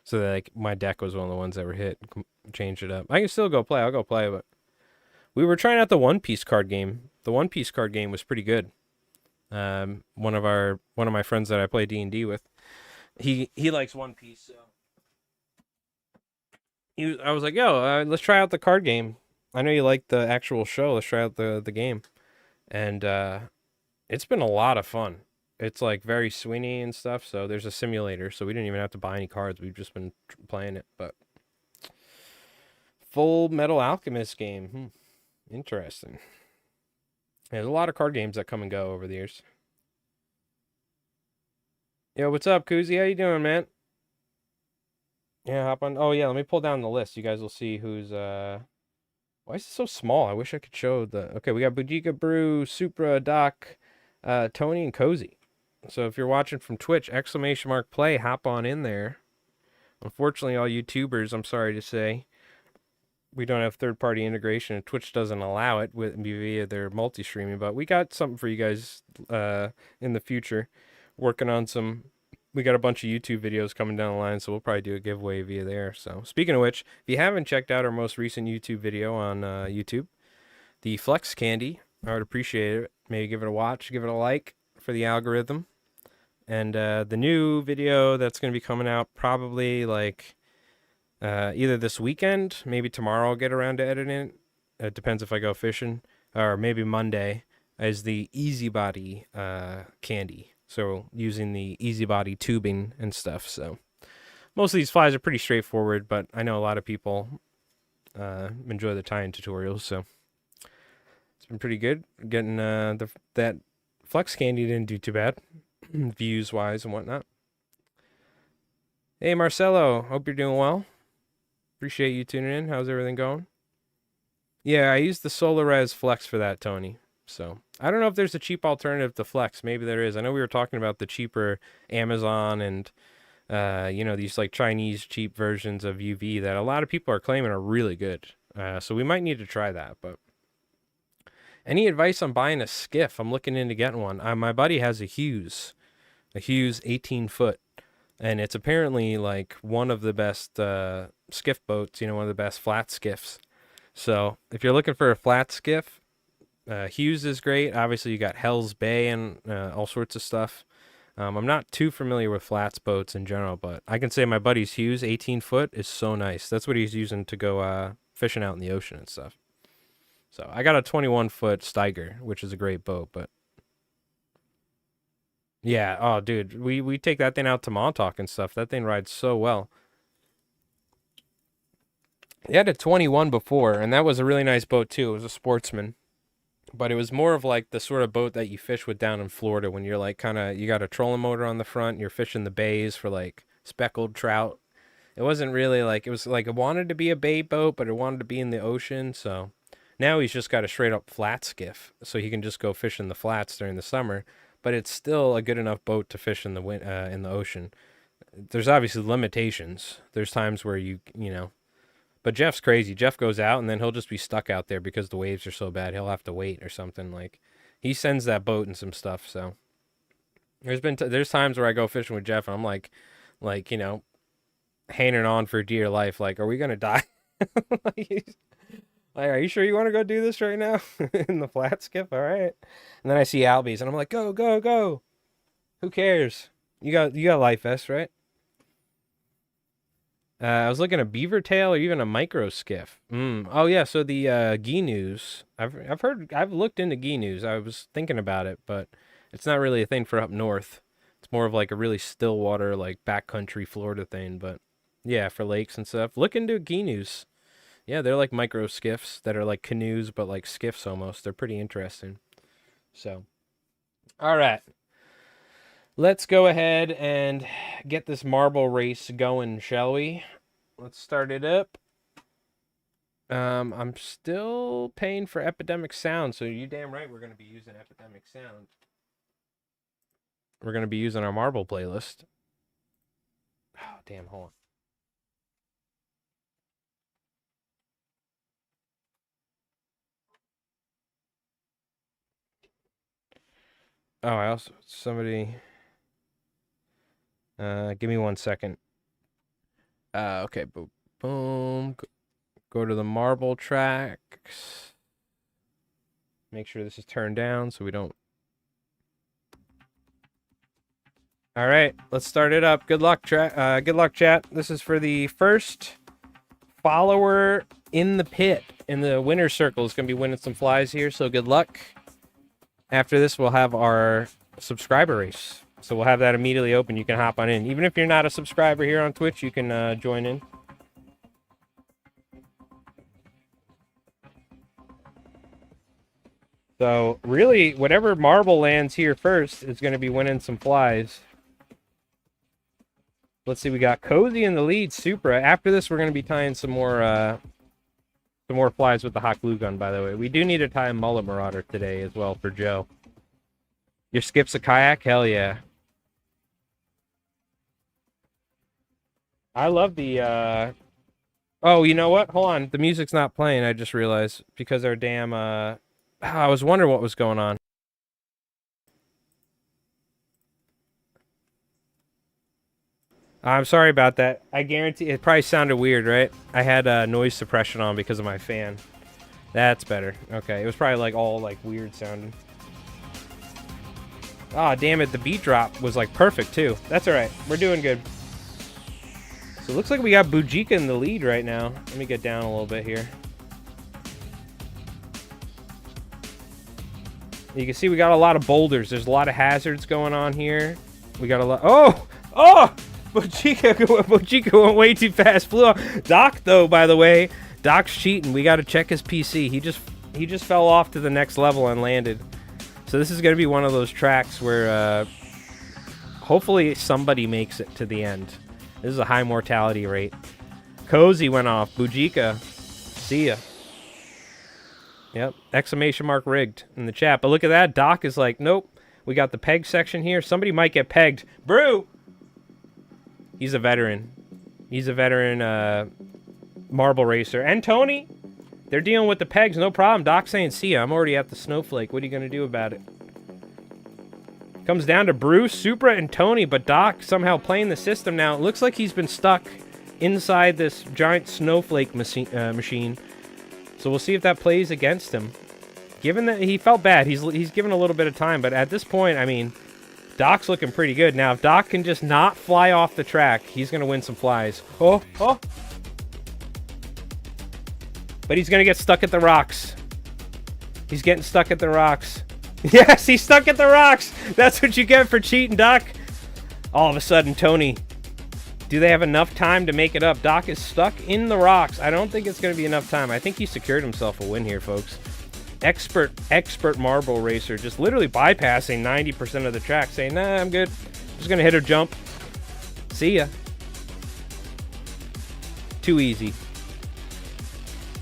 so like my deck was one of the ones that were hit, changed it up. I can still go play. I'll go play, but we were trying out the One Piece card game. The One Piece card game was pretty good. One of my friends that I play D&D with, he likes One Piece, so I was like, yo, let's try out the card game. I know you like the actual show. Let's try out the game, and it's been a lot of fun. It's like very Sweeney and stuff. So there's a simulator, so we didn't even have to buy any cards. We've just been playing it. But Full Metal Alchemist game, interesting. There's a lot of card games that come and go over the years. Yo, what's up, Koozie? How you doing, man? Yeah, hop on. Oh yeah, let me pull down the list. You guys will see who's why is it so small? I wish I could show the okay, we got Bujika Brew, Supra, Doc, Tony, and Cozy. So if you're watching from Twitch, exclamation mark play, hop on in there. Unfortunately, all YouTubers, I'm sorry to say, we don't have third-party integration, and Twitch doesn't allow it via their multi-streaming. But we got something for you guys in the future. Working on some. We got a bunch of YouTube videos coming down the line, so we'll probably do a giveaway via there. So speaking of which, if you haven't checked out our most recent YouTube video on YouTube, the Flex Candy, I would appreciate it. Maybe give it a watch, give it a like for the algorithm. And the new video that's going to be coming out probably like either this weekend, maybe tomorrow I'll get around to editing it. It depends if I go fishing, or maybe Monday, is the Easy Body candy. So using the Easy Body tubing and stuff. So most of these flies are pretty straightforward, but I know a lot of people enjoy the tying tutorials. So been pretty good. Getting that flex candy didn't do too bad, views wise and whatnot. Hey Marcelo, hope you're doing well. Appreciate you tuning in. How's everything going? Yeah, I used the SolarRes Flex for that, Tony. So I don't know if there's a cheap alternative to Flex. Maybe there is. I know we were talking about the cheaper Amazon and these like Chinese cheap versions of UV that a lot of people are claiming are really good. So we might need to try that. But any advice on buying a skiff? I'm looking into getting one. My buddy has a Hughes 18-foot. And it's apparently like one of the best skiff boats, one of the best flat skiffs. So if you're looking for a flat skiff, Hughes is great. Obviously, you got Hell's Bay and all sorts of stuff. I'm not too familiar with flats boats in general, but I can say my buddy's Hughes 18-foot is so nice. That's what he's using to go fishing out in the ocean and stuff. So I got a 21-foot Steiger, which is a great boat, but yeah, oh dude, we take that thing out to Montauk and stuff. That thing rides so well. He had a 21 before, and that was a really nice boat too. It was a Sportsman. But it was more of like the sort of boat that you fish with down in Florida when you're like you got a trolling motor on the front, you're fishing the bays for like speckled trout. It wasn't really like, it was like it wanted to be a bay boat, but it wanted to be in the ocean. So now he's just got a straight up flat skiff. So he can just go fish in the flats during the summer. But it's still a good enough boat to fish in the ocean. There's obviously limitations. There's times where but Jeff's crazy. Jeff goes out and then he'll just be stuck out there because the waves are so bad. He'll have to wait or something. Like he sends that boat and some stuff. So there's times where I go fishing with Jeff and I'm like hanging on for dear life. Like, are we gonna die? like, are you sure you want to go do this right now in the flat skiff? All right. And then I see Albies and I'm like, go, go, go. Who cares? You got life vests, right? I was looking at beaver tail or even a micro skiff. Oh yeah, so the News. I've looked into News. I was thinking about it, but it's not really a thing for up north. It's more of like a really still water, like backcountry Florida thing. But yeah, for lakes and stuff. Look into News. Yeah, they're like micro skiffs that are like canoes, but like skiffs almost. They're pretty interesting. So, all right. Let's go ahead and get this marble race going, shall we? Let's start it up. I'm still paying for Epidemic Sound, so you damn right we're going to be using Epidemic Sound. We're going to be using our marble playlist. Oh, damn, hold on. Oh, somebody... give me 1 second. Okay, boom. Go to the marble tracks. Make sure this is turned down so we don't... All right, let's start it up. Good luck, chat. This is for the first follower in the pit. In the winner's circle is going to be winning some flies here, so good luck. After this, we'll have our subscriber race. So we'll have that immediately open. You can hop on in. Even if you're not a subscriber here on Twitch, you can join in. So really, whatever marble lands here first is going to be winning some flies. Let's see, we got Cozy in the lead, Supra. After this, we're going to be tying some more flies with the hot glue gun, by the way. We do need to tie a mullet marauder today as well for Joe. Your skip's a kayak? Hell yeah. I love the, Oh, you know what? Hold on. The music's not playing, I just realized. Because our damn, I was wondering what was going on. I'm sorry about that. I guarantee it probably sounded weird, right? I had noise suppression on because of my fan. That's better. Okay, it was probably like all like weird sounding. Ah, damn it, the beat drop was like perfect too. That's all right. We're doing good. So it looks like we got Bujika in the lead right now. Let me get down a little bit here. You can see we got a lot of boulders. There's a lot of hazards going on here. We got a lot. Oh! Oh! Bojika went way too fast. Flew off. Doc, though, by the way, Doc's cheating. We got to check his PC. He just he just fell off to the next level and landed. So this is going to be one of those tracks where hopefully somebody makes it to the end. This is a high mortality rate. Cozy went off. Bujika, see ya. Yep, exclamation mark rigged in the chat. But look at that. Doc is like, nope. We got the peg section here. Somebody might get pegged. Brew! He's a veteran. He's a veteran marble racer. And Tony, they're dealing with the pegs. No problem. Doc's saying, see ya. I'm already at the snowflake. What are you going to do about it? Comes down to Brew, Supra, and Tony. But Doc somehow playing the system now. It looks like he's been stuck inside this giant snowflake machine. So we'll see if that plays against him. Given that he felt bad, he's given a little bit of time, but at this point, I mean, Doc's looking pretty good. Now, if Doc can just not fly off the track, he's going to win some flies. Oh. But he's going to get stuck at the rocks. He's getting stuck at the rocks. Yes, he's stuck at the rocks. That's what you get for cheating, Doc. All of a sudden, Tony, do they have enough time to make it up? Doc is stuck in the rocks. I don't think it's going to be enough time. I think he secured himself a win here, folks. Expert marble racer, just literally bypassing 90% of the track, saying, nah, I'm good. Just going to hit a jump. See ya. Too easy.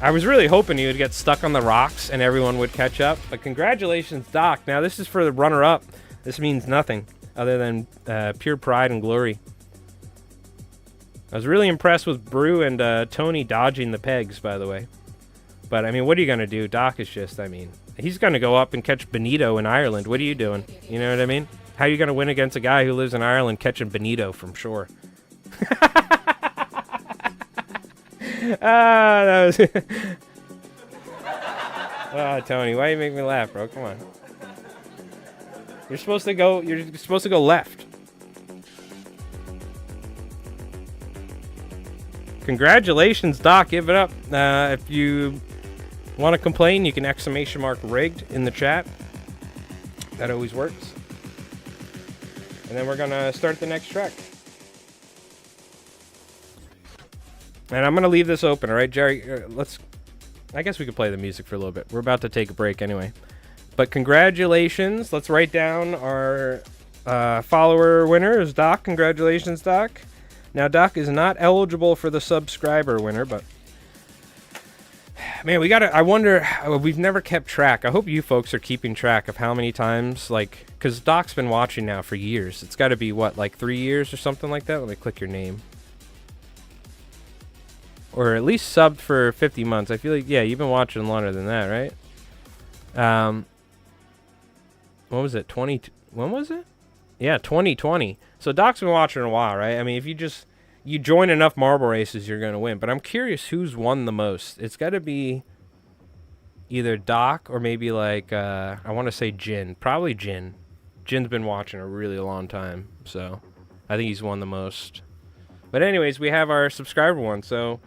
I was really hoping he would get stuck on the rocks and everyone would catch up. But congratulations, Doc. Now, this is for the runner-up. This means nothing other than pure pride and glory. I was really impressed with Brew and Tony dodging the pegs, by the way. But, I mean, what are you going to do? Doc is just, I mean, he's going to go up and catch Benito in Ireland. What are you doing? You know what I mean? How are you going to win against a guy who lives in Ireland catching Benito from shore? That was... Tony, why you make me laugh, bro? Come on. You're supposed to go left. Congratulations, Doc. Give it up. If you want to complain, you can exclamation mark rigged in the chat. That always works. And then we're going to start the next track. And I'm going to leave this open, all right, Jerry? I guess we could play the music for a little bit. We're about to take a break anyway. But congratulations. Let's write down our follower winner is Doc. Congratulations, Doc. Now, Doc is not eligible for the subscriber winner, but... Man, I wonder, we've never kept track. I hope you folks are keeping track of how many times, like, because Doc's been watching now for years. It's got to be, what, like 3 years or something like that? Let me click your name. Or at least subbed for 50 months. I feel like, yeah, you've been watching longer than that, right? What was it, when was it? Yeah, 2020. So Doc's been watching a while, right? I mean, if you join enough marble races, you're going to win. But I'm curious who's won the most. It's got to be either Doc or maybe like, I want to say Jin. Probably Jin. Jin's been watching a really long time. So I think he's won the most. But anyways, we have our subscriber one. So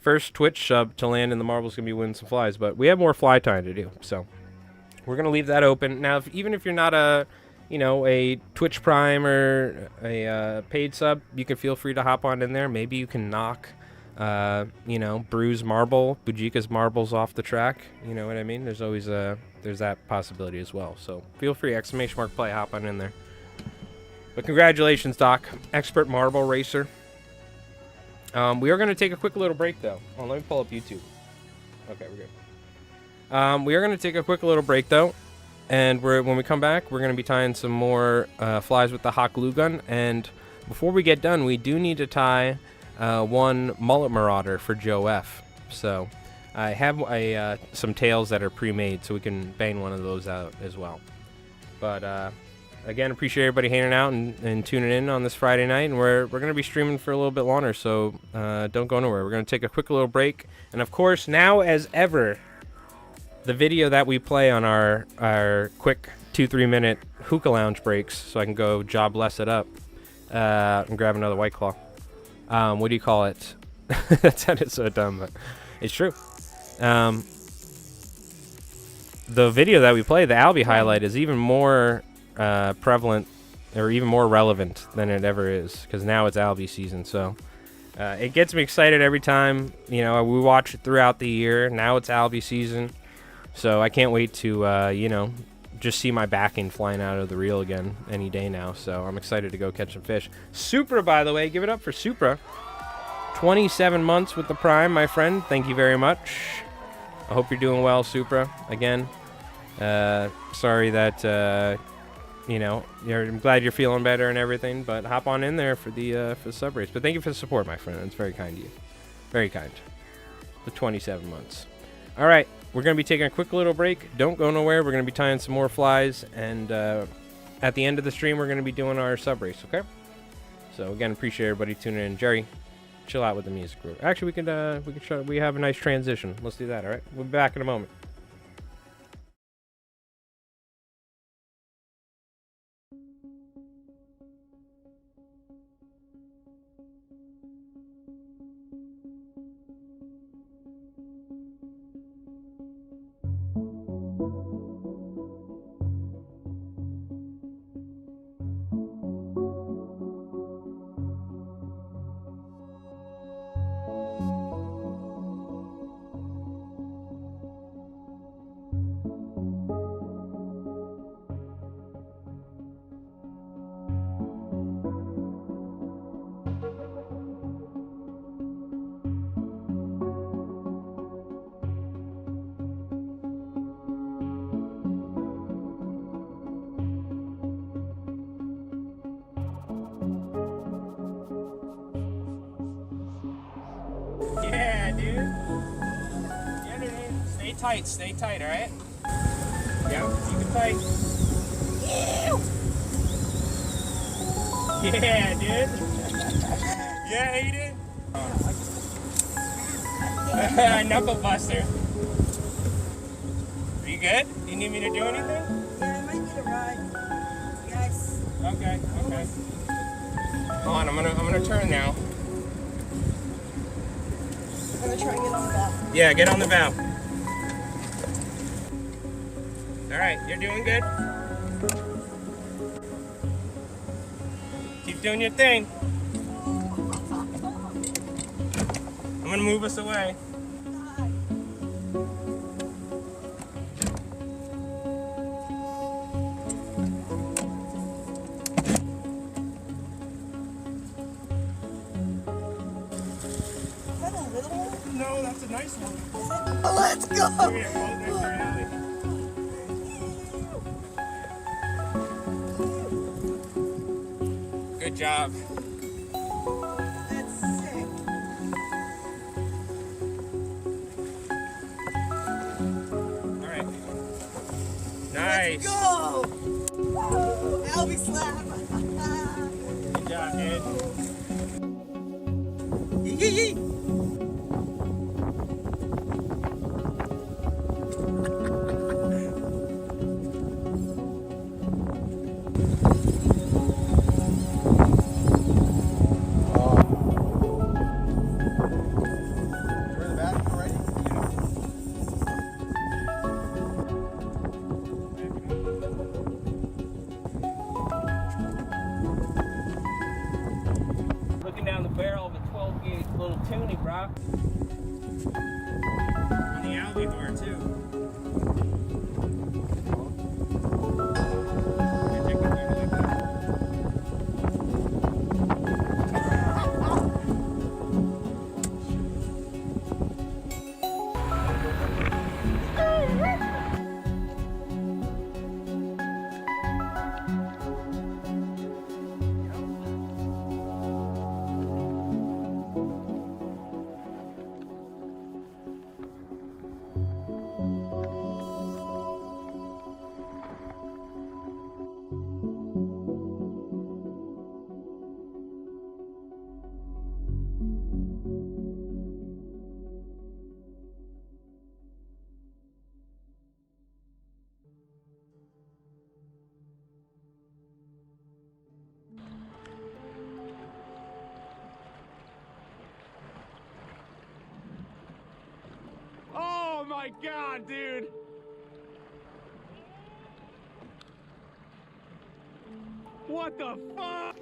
first Twitch sub to land in the marbles going to be winning some flies. But we have more fly time to do. So we're going to leave that open. Now, even if you're not a Twitch Prime or a paid sub, you can feel free to hop on in there. Maybe you can knock, Brew's marble, Bujika's marbles off the track. You know what I mean? There's always there's that possibility as well. So feel free, exclamation mark play, hop on in there. But congratulations, Doc. Expert marble racer. We are going to take a quick little break, though. Oh, let me pull up YouTube. Okay, we're good. We are going to take a quick little break, though. And when we come back, we're going to be tying some more flies with the hot glue gun. And before we get done, we do need to tie one mullet marauder for Joe F. So I have some tails that are pre-made, so we can bang one of those out as well. But again, appreciate everybody hanging out and tuning in on this Friday night. And we're going to be streaming for a little bit longer, so don't go nowhere. We're going to take a quick little break. And of course, now as ever, the video that we play on our quick 2-3 minute hookah lounge breaks, so I can go job less it up and grab another White Claw. What do you call it? That sounded so dumb, but it's true. The video that we play, the Albie highlight, is even more prevalent or even more relevant than it ever is, because now it's Albie season. So it gets me excited every time. We watch it throughout the year. Now it's Albie season. So I can't wait to, you know, just see my backing flying out of the reel again any day now. So I'm excited to go catch some fish. Supra, by the way, give it up for Supra. 27 months with the Prime, my friend. Thank you very much. I hope you're doing well, Supra. Again, sorry that, you know, I'm glad you're feeling better and everything, but hop on in there for the sub race. But thank you for the support, my friend. It's very kind of you. Very kind. The 27 months. All right, we're going to be taking a quick little break. Don't go nowhere. We're going to be tying some more flies, and at the end of the stream, we're going to be doing our sub race, okay? So again, appreciate everybody tuning in. Jerry, chill out with the music. Actually, we have a nice transition. Let's do that, all right? We'll be back in a moment. Yeah, dude. Yeah, dude. Stay tight, all right? Yeah, keep it tight. Yeah, dude. Yeah, Aiden. Knuckle buster. Are you good? Do you need me to do anything? Yeah, I might need a ride. Yes. Okay. Hold on, I'm gonna turn now. I'm gonna try and get on the valve. Yeah, get on the valve. All right, you're doing good. Keep doing your thing. I'm gonna move us away. Is that a little one? No, that's a nice one. Oh, let's go! Come here, hold next to your alley. Good job. That's sick. All right. Nice. Let's go! Woo! Albie slap! Good job, dude. Yee! Looking down the barrel of a 12 gauge little tuning, bro. On the Albacore too. Oh my god, dude! What the fuck?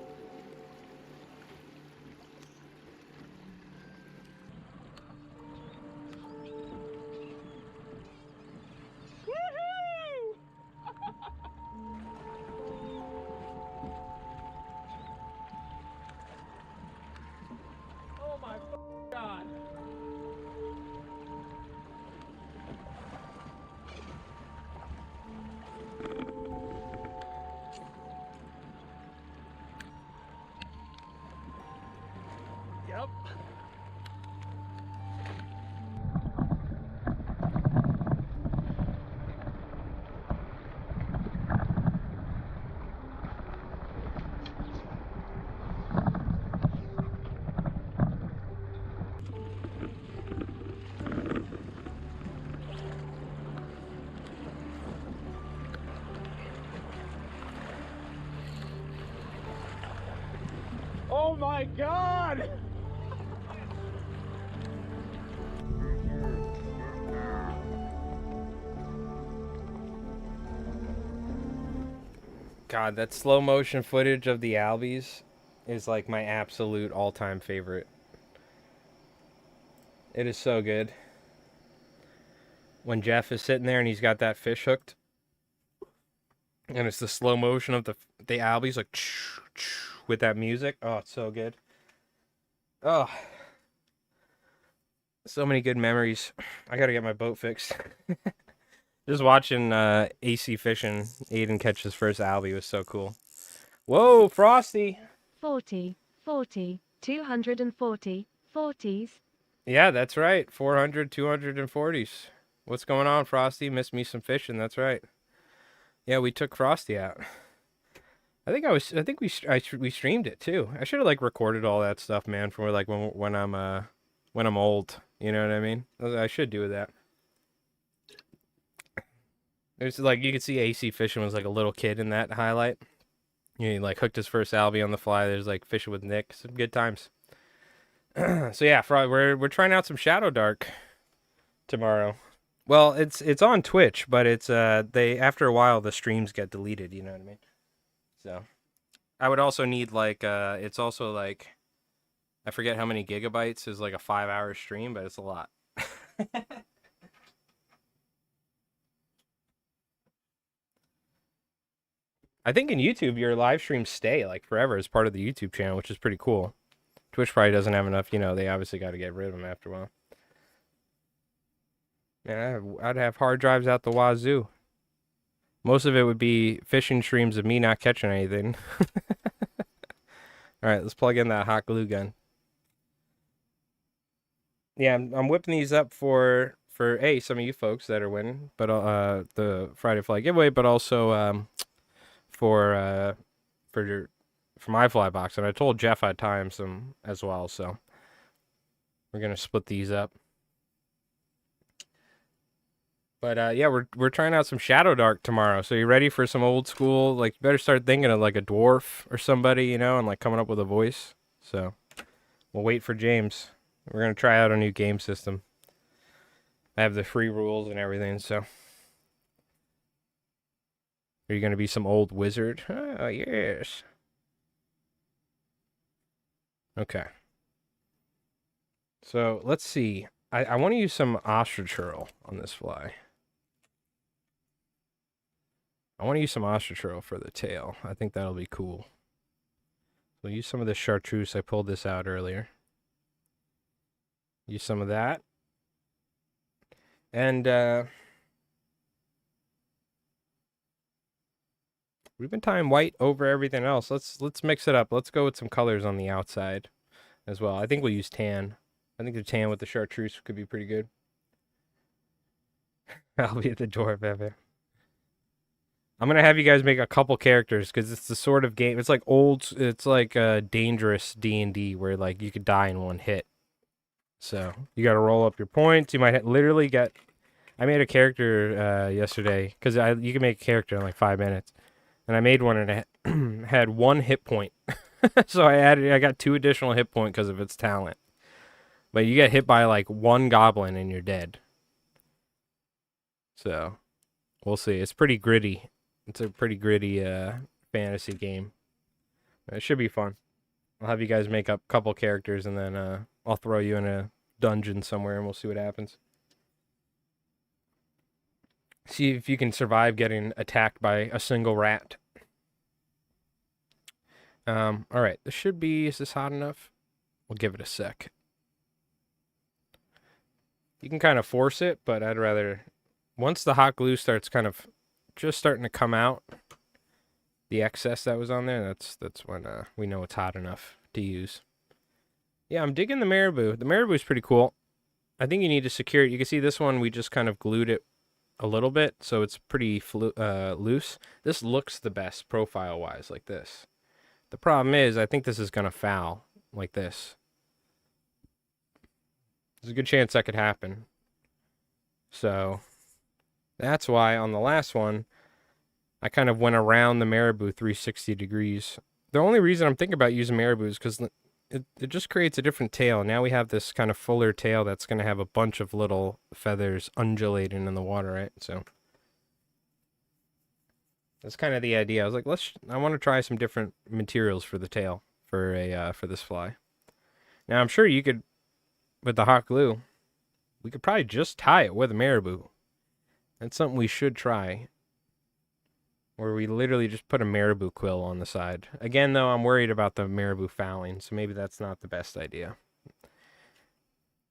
my God! God, that slow motion footage of the albies is like my absolute all-time favorite. It is so good. When Jeff is sitting there and he's got that fish hooked, and it's the slow motion of the albies like with that music. Oh, it's so good. Oh, so many good memories. I gotta get my boat fixed. Just watching AC fishing Aiden catch his first albie was so cool. Whoa, Frosty! 40, 40, 240, 40s. Yeah, that's right. 400, 240s. What's going on, Frosty? Missed me some fishing. That's right. Yeah, we took Frosty out. I think we streamed it too. I should have like recorded all that stuff, man, for like when I'm old. You know what I mean? I should do that. There's like you could see AC fishing was like a little kid in that highlight. You know, he like hooked his first albie on the fly. There's like fishing with Nick. Some good times. So yeah, we're trying out some Shadow Dark tomorrow. Well, it's on Twitch, but it's they after a while the streams get deleted. You know what I mean? So I would also need like it's also like I forget how many gigabytes is like a 5-hour stream, but it's a lot. I think in YouTube your live streams stay like forever as part of the YouTube channel, which is pretty cool. Twitch probably doesn't have enough, you know, they obviously got to get rid of them after a while. Man, I'd have hard drives out the wazoo. Most of it would be fishing streams of me not catching anything. All right, let's plug in that hot glue gun. Yeah, I'm whipping these up for some of you folks that are winning, but the Friday Fly giveaway, but also for my fly box, and I told Jeff I'd tie him some as well, so we're gonna split these up. But yeah, we're trying out some Shadow Dark tomorrow. So you ready for some old school? Like, you better start thinking of like a dwarf or somebody, you know, and like coming up with a voice. So we'll wait for James. We're gonna try out a new game system. I have the free rules and everything. So are you gonna be some old wizard? Oh yes. Okay. So let's see. I want to use some ostrich hurl on this fly. I want to use some ostrich hurl for the tail. I think that'll be cool. We'll use some of the chartreuse. I pulled this out earlier. Use some of that. And we've been tying white over everything else. Let's mix it up. Let's go with some colors on the outside as well. I think we'll use tan. I think the tan with the chartreuse could be pretty good. I'll be at the door, Bebe. I'm gonna have you guys make a couple characters because it's the sort of game. It's like old. It's like dangerous D&D where like you could die in one hit. So you got to roll up your points. You might literally get. I made a character yesterday because you can make a character in like 5 minutes, and I made one and it had 1 hit point. So I got 2 additional hit points because of its talent. But you get hit by like 1 goblin and you're dead. So we'll see. It's pretty gritty. It's a pretty gritty fantasy game. It should be fun. I'll have you guys make up a couple characters and then I'll throw you in a dungeon somewhere and we'll see what happens. See if you can survive getting attacked by a single rat. All right, this should be. Is this hot enough? We'll give it a sec. You can kind of force it, but I'd rather. Once the hot glue starts kind of just starting to come out, the excess that was on there, that's when we know it's hot enough to use. Yeah, I'm digging the marabou. The marabou is pretty cool. I think you need to secure it. You can see this one, we just kind of glued it a little bit, so it's pretty loose. This looks the best profile-wise, like this. The problem is, I think this is going to foul, like this. There's a good chance that could happen. So that's why on the last one, I kind of went around the marabou 360 degrees. The only reason I'm thinking about using marabou is because it just creates a different tail. Now we have this kind of fuller tail that's going to have a bunch of little feathers undulating in the water, right? So that's kind of the idea. I was like, I want to try some different materials for the tail for this fly. Now I'm sure you could, with the hot glue, we could probably just tie it with a marabou. That's something we should try. Where we literally just put a marabou quill on the side. Again, though, I'm worried about the marabou fouling, so maybe that's not the best idea.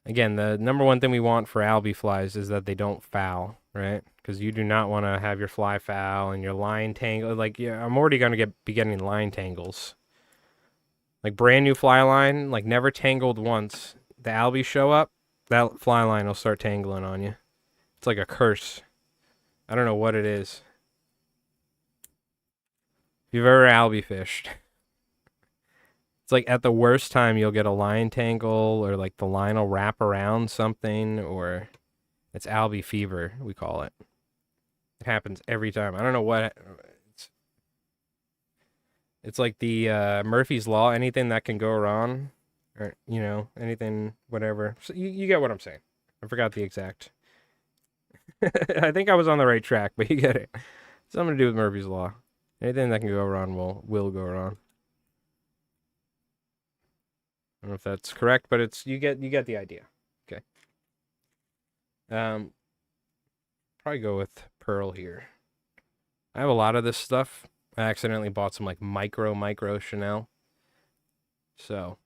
Again, the number one thing we want for algae flies is that they don't foul, right? Because you do not want to have your fly foul and your line tangle. Like, yeah, I'm already going to be getting line tangles. Like, brand new fly line, like, never tangled once. The algae show up, that fly line will start tangling on you. It's like a curse. I don't know what it is. If you've ever algae fished, it's like at the worst time you'll get a line tangle or like the line will wrap around something, or it's algae fever, we call it. It happens every time. I don't know what it's like the Murphy's Law. Anything that can go wrong, or anything, whatever. So you get what I'm saying. I forgot the exact. I think I was on the right track, but you get it. Something to do with Murphy's Law. Anything that can go wrong will go wrong. I don't know if that's correct, but it's you get the idea. Okay. Probably go with pearl here. I have a lot of this stuff. I accidentally bought some like micro Chanel. So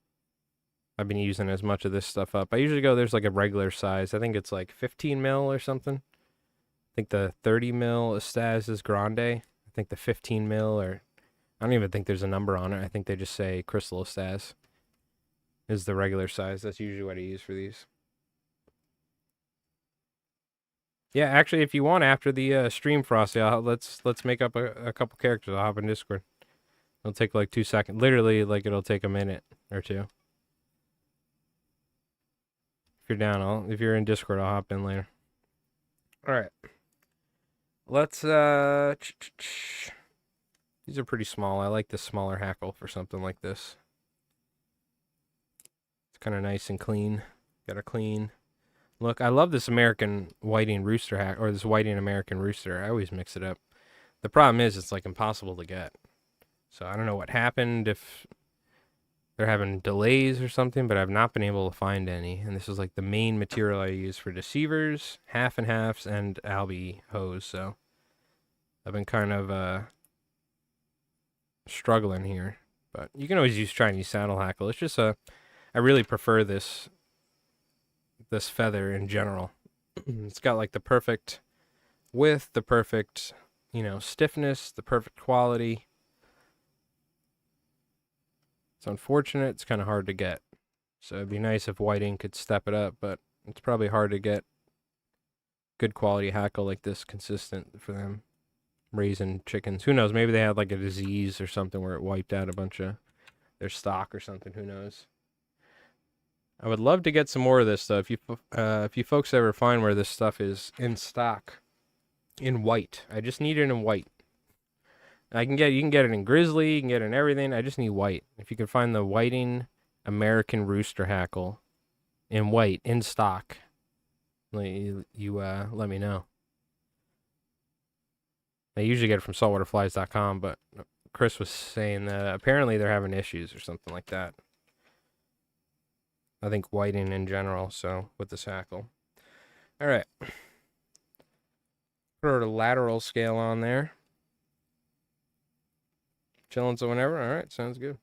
I've been using as much of this stuff up. I usually go, there's like a regular size. I think it's like 15 mil or something. I think the 30 mil Estaz is Grande. I think the 15 mil, or I don't even think there's a number on it. I think they just say Crystal Estaz is the regular size. That's usually what I use for these. Yeah, actually, if you want, after the stream, Frosty, let's make up a couple characters. I'll hop in Discord. It'll take like 2 seconds. Literally, like it'll take a minute or two. If you're down, if you're in Discord, I'll hop in later. All right. Let's these are pretty small. I like this smaller hackle for something like this. It's kind of nice and clean. Got a clean look. I love this American whiting rooster hack, or this whiting American rooster. I always mix it up. The problem is it's like impossible to get. So I don't know what happened, if they're having delays or something, but I've not been able to find any. And this is like the main material I use for deceivers, half and halves, and algae hose. So I've been kind of struggling here. But you can always use Chinese saddle hackle. It's just I really prefer this feather in general. It's got like the perfect width, the perfect, stiffness, the perfect quality. It's unfortunate. It's kind of hard to get. So it'd be nice if whiting could step it up, but it's probably hard to get good quality hackle like this consistent for them raising chickens. Who knows? Maybe they had like a disease or something where it wiped out a bunch of their stock or something. Who knows? I would love to get some more of this though. If you folks ever find where this stuff is in stock in white, I just need it in white. You can get it in grizzly, you can get it in everything. I just need white. If you can find the whiting American rooster hackle in white in stock, you let me know. I usually get it from saltwaterflies.com, but Chris was saying that apparently they're having issues or something like that. I think whiting in general, so with this hackle. All right. Put a lateral scale on there. Chilling so whenever. All right, sounds good.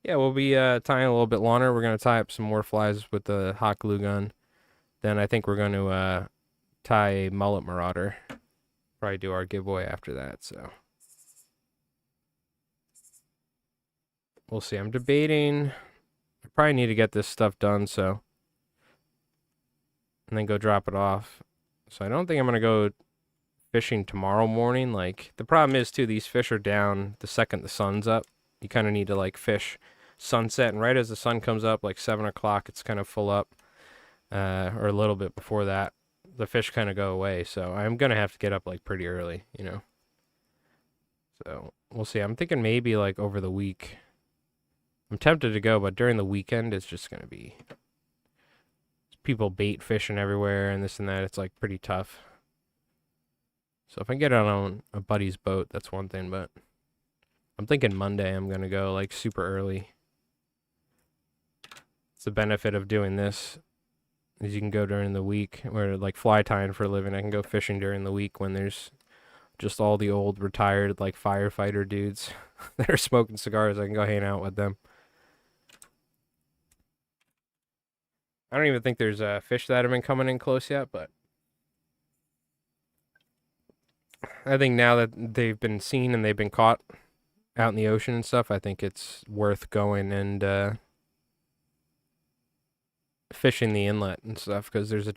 Yeah, we'll be tying a little bit longer. We're going to tie up some more flies with the hot glue gun. Then I think we're going to tie a mullet marauder. Probably do our giveaway after that, so. We'll see. I'm debating. I probably need to get this stuff done, so. And then go drop it off. So I don't think I'm going to go fishing tomorrow morning. Like, the problem is too, these fish are down the second the sun's up. You kind of need to like fish sunset, and right as the sun comes up, like 7 o'clock, it's kind of full up, or a little bit before that, the fish kind of go away. So I'm gonna have to get up like pretty early, So we'll see. I'm thinking maybe like over the week I'm tempted to go, but during the weekend, it's just gonna be people bait fishing everywhere and this and that. It's like pretty tough. So if I get out on a buddy's boat, that's one thing, but I'm thinking Monday I'm gonna go like super early. It's the benefit of doing this is you can go during the week, or like fly tying for a living. I can go fishing during the week when there's just all the old retired like firefighter dudes that are smoking cigars. I can go hang out with them. I don't even think there's fish that have been coming in close yet, but I think now that they've been seen and they've been caught out in the ocean and stuff, I think it's worth going and fishing the inlet and stuff, because there's a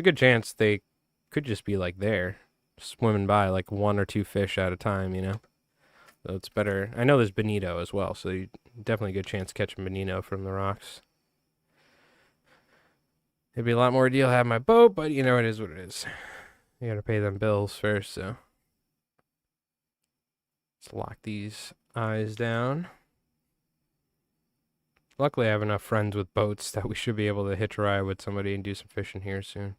good chance they could just be like there, swimming by like one or two fish at a time, you know? So it's better. I know there's bonito as well, so you definitely a good chance catching bonito from the rocks. It'd be a lot more deal to have my boat, but you know, it is what it is. You gotta pay them bills first, so. Let's lock these eyes down. Luckily, I have enough friends with boats that we should be able to hitch a ride with somebody and do some fishing here soon.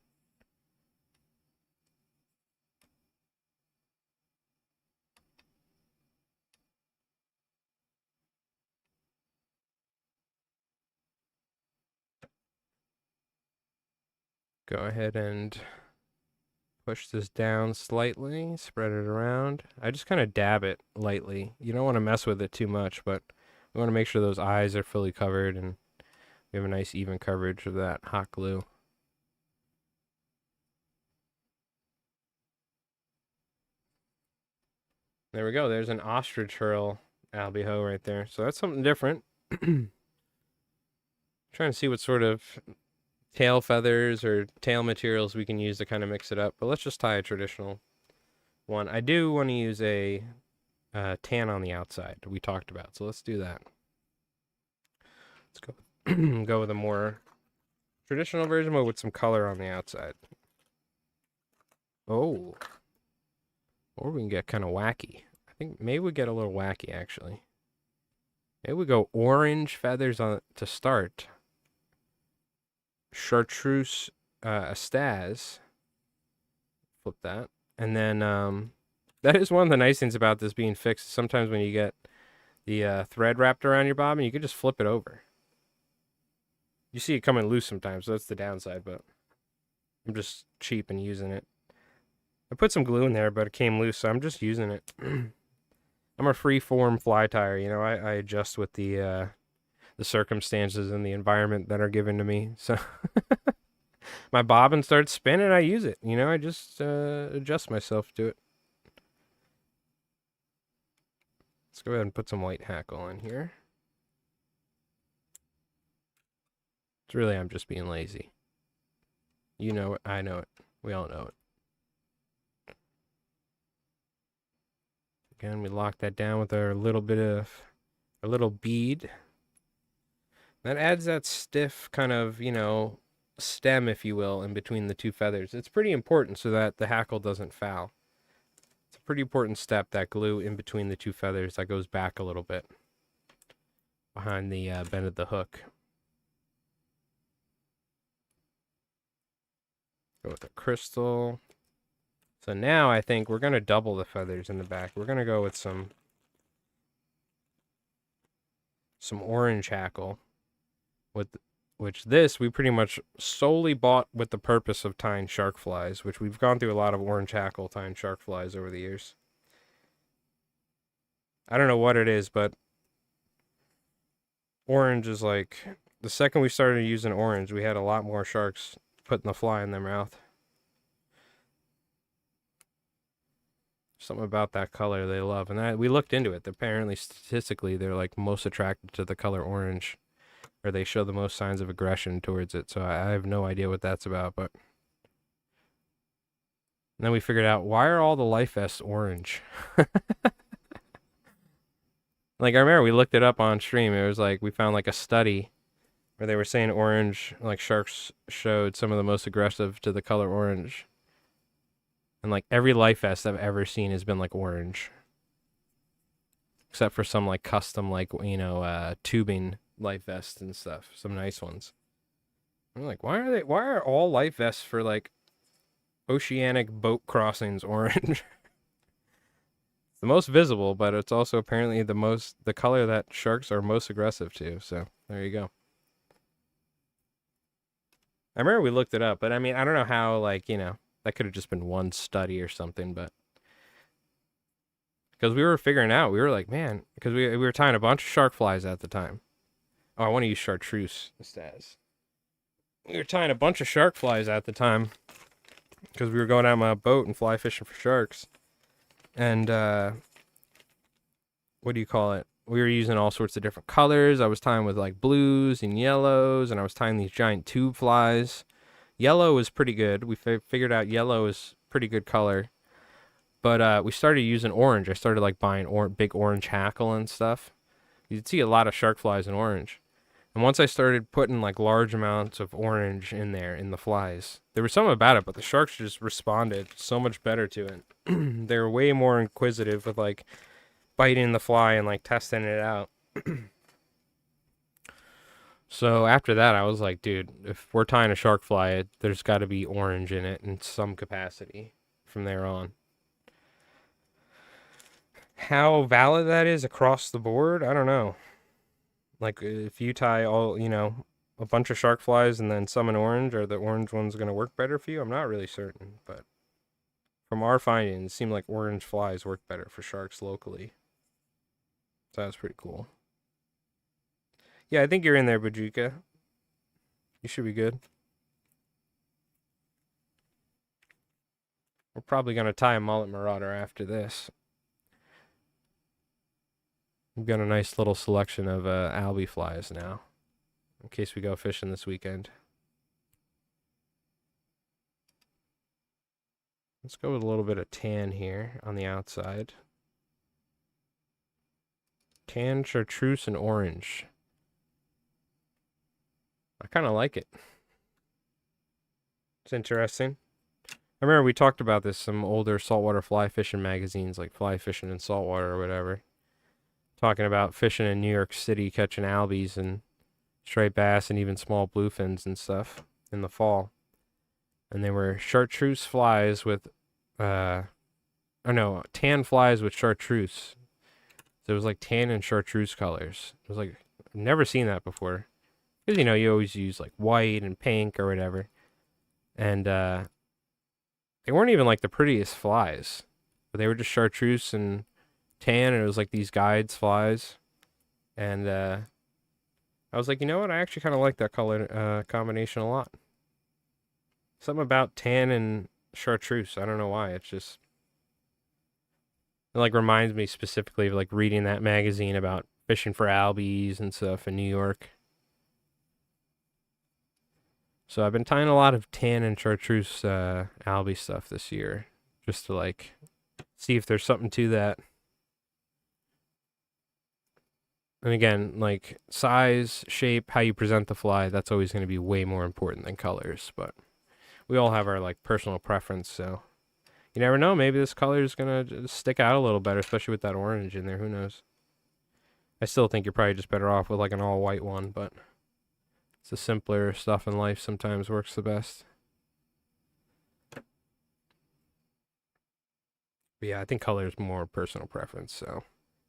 Go ahead and push this down slightly, spread it around. I just kind of dab it lightly. You don't want to mess with it too much, but we want to make sure those eyes are fully covered and we have a nice even coverage of that hot glue. There we go. There's an ostrich herl albiho right there. So that's something different. Trying to see what sort of tail feathers or tail materials we can use to kind of mix it up. But let's just tie a traditional one. I do want to use a tan on the outside we talked about. So let's do that. Let's go go with a more traditional version, but with some color on the outside. Oh. Or we can get kind of wacky. I think maybe we get a little wacky, actually. Maybe we go orange feathers on to start. Chartreuse astaz. Flip that. And then that is one of the nice things about this being fixed. Sometimes when you get the thread wrapped around your bobbin, you can just flip it over. You see it coming loose sometimes, so that's the downside, but I'm just cheap and using it. I put some glue in there, but it came loose, so I'm just using it. I'm a free-form fly tyer, you know. I adjust with the circumstances and the environment that are given to me. So my bobbin starts spinning, I use it. You know, I just adjust myself to it. Let's go ahead and put some white hackle in here. It's really, I'm just being lazy. You know it, I know it, we all know it. Again, we lock that down with our little bead. That adds that stiff kind of, you know, stem, if you will, in between the two feathers. It's pretty important so that the hackle doesn't foul. It's a pretty important step, that glue in between the two feathers that goes back a little bit behind the bend of the hook. Go with a crystal. So now I think we're going to double the feathers in the back. We're going to go with some orange hackle, which this we pretty much solely bought with the purpose of tying shark flies, which we've gone through a lot of orange hackle tying shark flies over the years. I don't know what it is, but orange is like, the second we started using orange, we had a lot more sharks putting the fly in their mouth. Something about that color they love, and we looked into it. Apparently, statistically, they're like most attracted to the color orange, or they show the most signs of aggression towards it. So I have no idea what that's about, but and then we figured out, why are all the life vests orange? Like, I remember we looked it up on stream. It was like we found like a study where they were saying orange, like sharks showed some of the most aggressive to the color orange. And like every life vest I've ever seen has been like orange. except for some like custom like tubing life vests and stuff, some nice ones. I'm like, why are all life vests for like oceanic boat crossings orange? The most visible, but it's also apparently the color that sharks are most aggressive to. So there you go. I remember we looked it up, but I mean, I don't know how, like, that could have just been one study or something, but because we were figuring out, we were like, man, because we were tying a bunch of shark flies at the time. Oh, I want to use chartreuse instead. We were tying a bunch of shark flies at the time because we were going out on my boat and fly fishing for sharks. And, what do you call it? We were using all sorts of different colors. I was tying with like blues and yellows, and I was tying these giant tube flies. Yellow was pretty good. We figured out yellow is pretty good color. But we started using orange. I started like buying big orange hackle and stuff. You'd see a lot of shark flies in orange. And once I started putting like large amounts of orange in there in the flies, there was something about it, but the sharks just responded so much better to it. They were way more inquisitive with like biting the fly and like testing it out. So after that, I was like, dude, if we're tying a shark fly, there's got to be orange in it in some capacity from there on. How valid that is across the board, I don't know. Like, if you tie all, a bunch of shark flies and then some in orange, are the orange ones going to work better for you? I'm not really certain, but from our findings, it seemed like orange flies work better for sharks locally. So that was pretty cool. Yeah, I think you're in there, Bajuka. You should be good. We're probably going to tie a mullet marauder after this. We've got a nice little selection of albie flies now, in case we go fishing this weekend. Let's go with a little bit of tan here on the outside. Tan, chartreuse, and orange. I kind of like it. It's interesting. I remember we talked about this, some older saltwater fly fishing magazines, like Fly Fishing in Saltwater or whatever. Talking about fishing in New York City, catching albies and striped bass and even small bluefins and stuff in the fall. And they were chartreuse flies with, tan flies with chartreuse. So it was like tan and chartreuse colors. It was like, I've never seen that before. Because, you always use like white and pink or whatever. And they weren't even like the prettiest flies. But they were just chartreuse and tan, and it was like these guides flies. And I was like, you know what? I actually kind of like that color combination a lot. Something about tan and chartreuse. I don't know why. It's just... It like reminds me specifically of like reading that magazine about fishing for albies and stuff in New York. So I've been tying a lot of tan and chartreuse albie stuff this year, just to like see if there's something to that. And again, like size, shape, how you present the fly, that's always going to be way more important than colors. But we all have our like personal preference, so you never know. Maybe this color is going to stick out a little better, especially with that orange in there. Who knows? I still think you're probably just better off with like an all white one, but it's the simpler stuff in life sometimes works the best. But yeah, I think color is more personal preference, so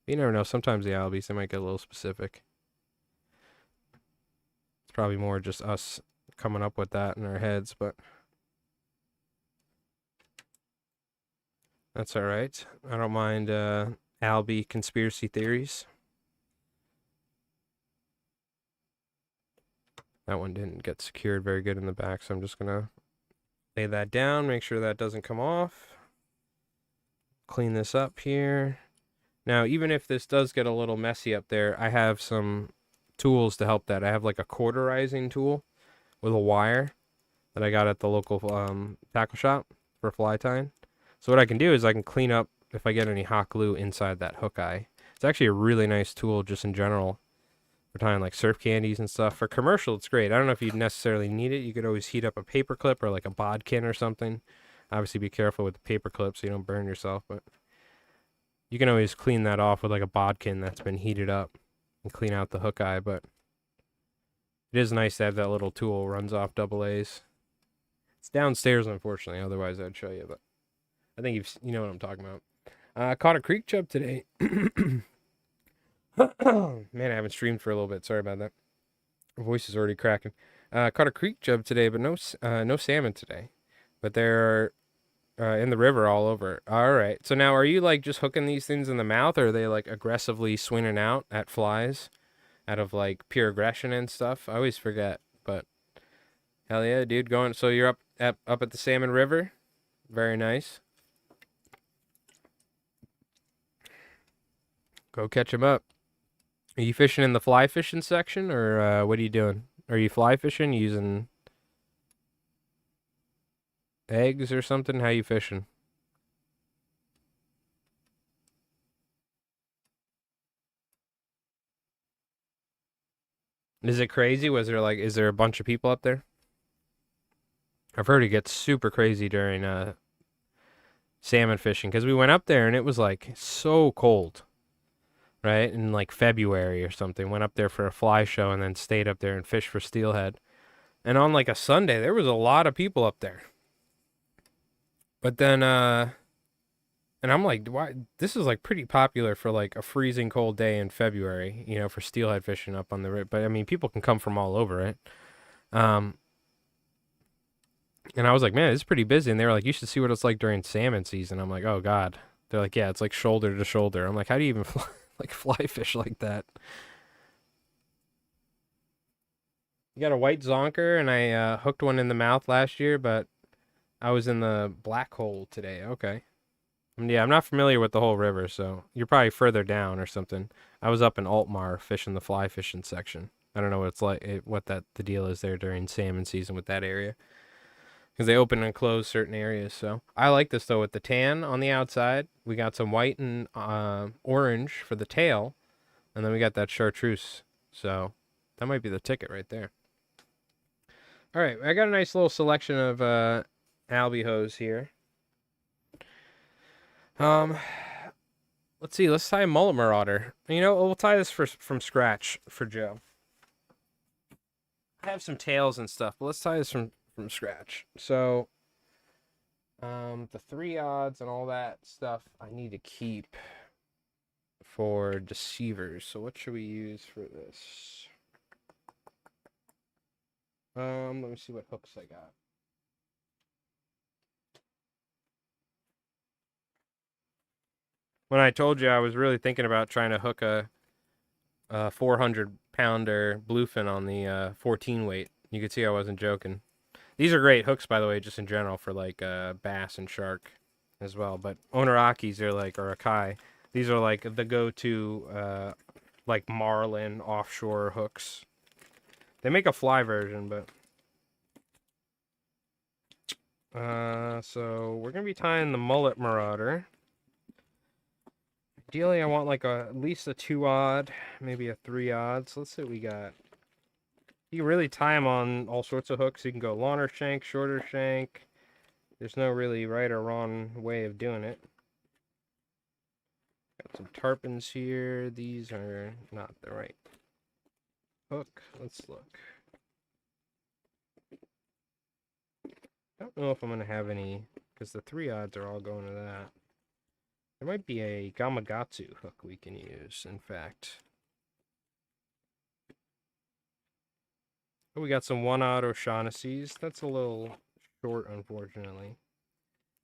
you never know. Sometimes the albies, they might get a little specific. It's probably more just us coming up with that in our heads, but that's all right. I don't mind albie conspiracy theories. That one didn't get secured very good in the back, so I'm just going to lay that down, make sure that doesn't come off. Clean this up here. Now, even if this does get a little messy up there, I have some tools to help that. I have like a cauterizing tool with a wire that I got at the local tackle shop for fly tying. So what I can do is I can clean up if I get any hot glue inside that hook eye. It's actually a really nice tool just in general for tying like surf candies and stuff. For commercial, it's great. I don't know if you necessarily need it. You could always heat up a paper clip or like a bodkin or something. Obviously be careful with the paper clip so you don't burn yourself, but You can always clean that off with like a bodkin that's been heated up and clean out the hook eye, but it is nice to have that little tool. Runs off double A's. It's downstairs, unfortunately. Otherwise, I'd show you, but I think you know what I'm talking about. Caught a creek chub today. Man, I haven't streamed for a little bit. Sorry about that. My voice is already cracking. Caught a creek chub today, but no salmon today. But they're in the river all over. All right. So now, are you like just hooking these things in the mouth, or are they like aggressively swinging out at flies, out of like pure aggression and stuff? I always forget. But hell yeah, dude, going. So you're up at the Salmon River. Very nice. Go catch them up. Are you fishing in the fly fishing section, or what are you doing? Are you fly fishing using eggs or something? How you fishing? Is it crazy? Is there a bunch of people up there? I've heard it gets super crazy during salmon fishing, because we went up there and it was like so cold. Right? In like February or something. Went up there for a fly show and then stayed up there and fished for steelhead. And on like a Sunday, there was a lot of people up there. But then, and I'm like, why? This is like pretty popular for like a freezing cold day in February, you know, for steelhead fishing up on the river. But I mean, people can come from all over it. And I was like, man, it's pretty busy. And they were like, you should see what it's like during salmon season. I'm like, oh God. They're like, yeah, it's like shoulder to shoulder. I'm like, how do you even fly? Like fly fish like that? You got a white zonker, and I hooked one in the mouth last year, but I was in the black hole today. Okay. Yeah, I'm not familiar with the whole river, so you're probably further down or something. I was up in Altmar fishing the fly fishing section. I don't know what it's like, the deal is there during salmon season with that area, because they open and close certain areas. So I like this though, with the tan on the outside. We got some white and orange for the tail, and then we got that chartreuse. So that might be the ticket right there. All right, I got a nice little selection of albihos here. Let's see. Let's tie a mullet marauder. You know, we'll tie this from scratch for Joe. I have some tails and stuff, but let's tie this from scratch. So, the 3 odds and all that stuff I need to keep for deceivers. So what should we use for this? Let me see what hooks I got. When I told you I was really thinking about trying to hook a 400-pounder bluefin on the 14 weight, you could see I wasn't joking. These are great hooks, by the way, just in general for like bass and shark as well. But Onorakis are like, or Akai, these are like the go-to like marlin offshore hooks. They make a fly version, but so we're gonna be tying the mullet marauder. Ideally, I want like at least a 2 odd, maybe a 3 odd. So let's see what we got. You can really tie them on all sorts of hooks. You can go longer shank, shorter shank. There's no really right or wrong way of doing it. Got some tarpons here. These are not the right hook. Let's look. I don't know if I'm going to have any, because the 3 odds are all going to that. There might be a Gamakatsu hook we can use, in fact. Oh, we got some 1-odd O'Shaughnessy's. That's a little short, unfortunately.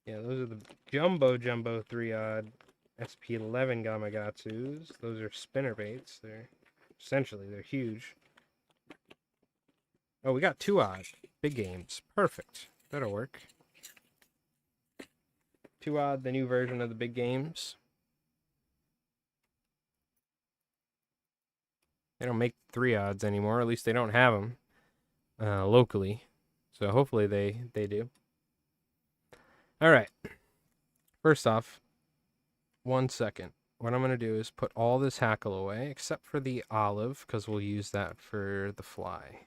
Yeah, those are the jumbo 3-odd SP11 Gamakatsus. Those are spinnerbaits. They're huge. Oh, we got 2-odd. Big games. Perfect. That'll work. 2-odd, the new version of the big games. They don't make 3 odds anymore. At least they don't have them locally. So hopefully they do. All right. First off, 1 second. What I'm going to do is put all this hackle away, except for the olive, because we'll use that for the fly.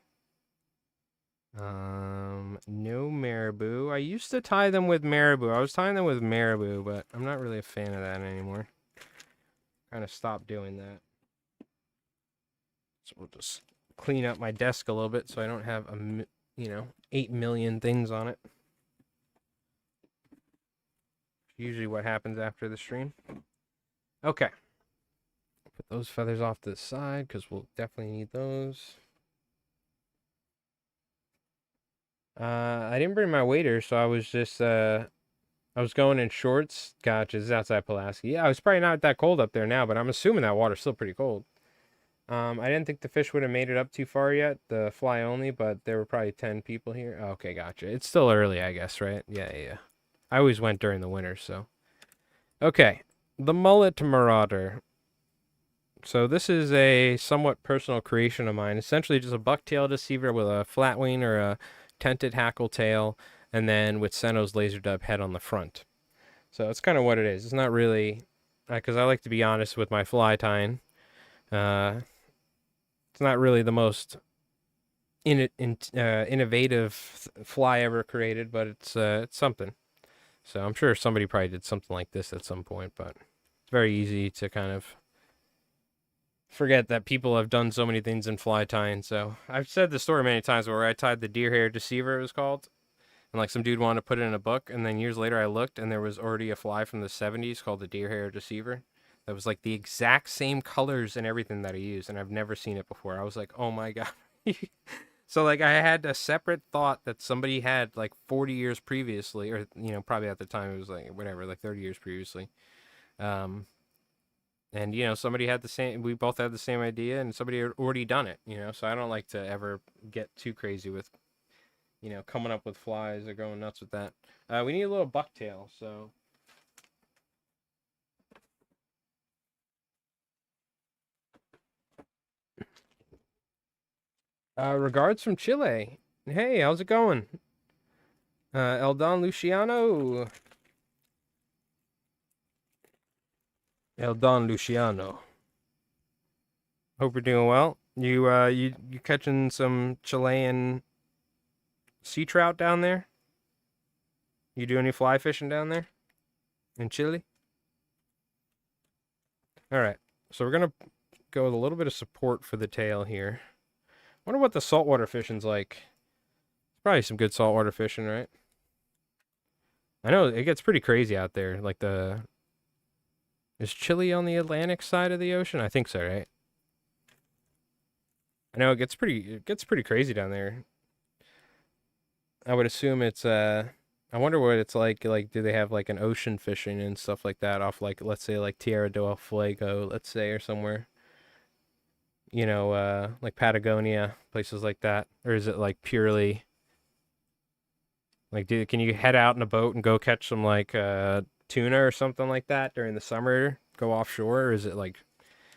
No marabou. I used to tie them with marabou. I was tying them with marabou, but I'm not really a fan of that anymore. kind of stopped doing that. So we'll just clean up my desk a little bit so I don't have 8 million things on it. Usually what happens after the stream. Okay. Put those feathers off to the side because we'll definitely need those. I didn't bring my waiter, so I was just I was going in shorts. Gotcha, this is outside Pulaski. Yeah, it's probably not that cold up there now, but I'm assuming that water's still pretty cold. I didn't think the fish would have made it up too far yet, the fly only, but there were probably 10 people here. Okay, gotcha. It's still early, I guess, right? Yeah. I always went during the winter, so. Okay, the mullet marauder. So this is a somewhat personal creation of mine. Essentially just a bucktail deceiver with a flat wing or a tented hackle tail, and then with Seno's laser dub head on the front. So it's kind of what it is. It's not really, because I like to be honest with my fly tying. It's not really the most innovative fly ever created, but it's something. So I'm sure somebody probably did something like this at some point, but it's very easy to kind of forget that people have done so many things in fly tying. So I've said the story many times where I tied the deer hair deceiver, it was called, and like some dude wanted to put it in a book, and then years later I looked and there was already a fly from the 70s called the deer hair deceiver that was like the exact same colors and everything that I used, and I've never seen it before. I was like, oh my god. So like I had a separate thought that somebody had like 40 years previously, or probably at the time it was like whatever, like 30 years previously. And somebody had the same, we both had the same idea, and somebody had already done it, so I don't like to ever get too crazy with coming up with flies or going nuts with that. We need a little bucktail, so regards from Chile. Hey, how's it going? El Don Luciano. El Don Luciano. Hope you're doing well. You catching some Chilean sea trout down there? You do any fly fishing down there in Chile? All right, so we're gonna go with a little bit of support for the tail here. Wonder what the saltwater fishing's like. Probably some good saltwater fishing, right? I know it gets pretty crazy out there. Like is Chile on the Atlantic side of the ocean? I think so, right? I know it gets pretty crazy down there. I would assume it's I wonder what it's like. Like, do they have like an ocean fishing and stuff like that off, like, let's say like Tierra del Fuego, let's say, or somewhere? Like Patagonia, places like that, or is it like purely like, can you head out in a boat and go catch some like tuna or something like that during the summer, go offshore, or is it like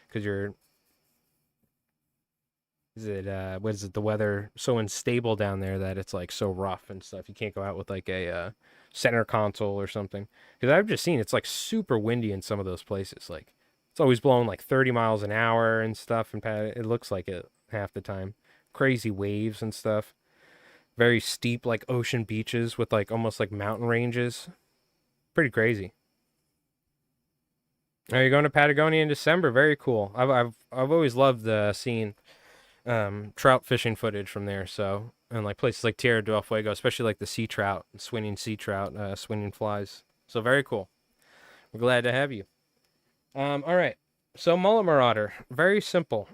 because what is it, the weather so unstable down there that it's like so rough and stuff, you can't go out with like a center console or something? Because I've just seen it's like super windy in some of those places. Like it's always blowing like 30 miles an hour and stuff, and it looks like it half the time. Crazy waves and stuff. Very steep, like ocean beaches with like almost like mountain ranges. Pretty crazy. Are you going to Patagonia in December? Very cool. I've always loved seeing trout fishing footage from there. So, and like places like Tierra del Fuego, especially like the sea trout, swinging sea trout, swinging flies. So very cool. We're glad to have you. All right. So mullet marauder, very simple.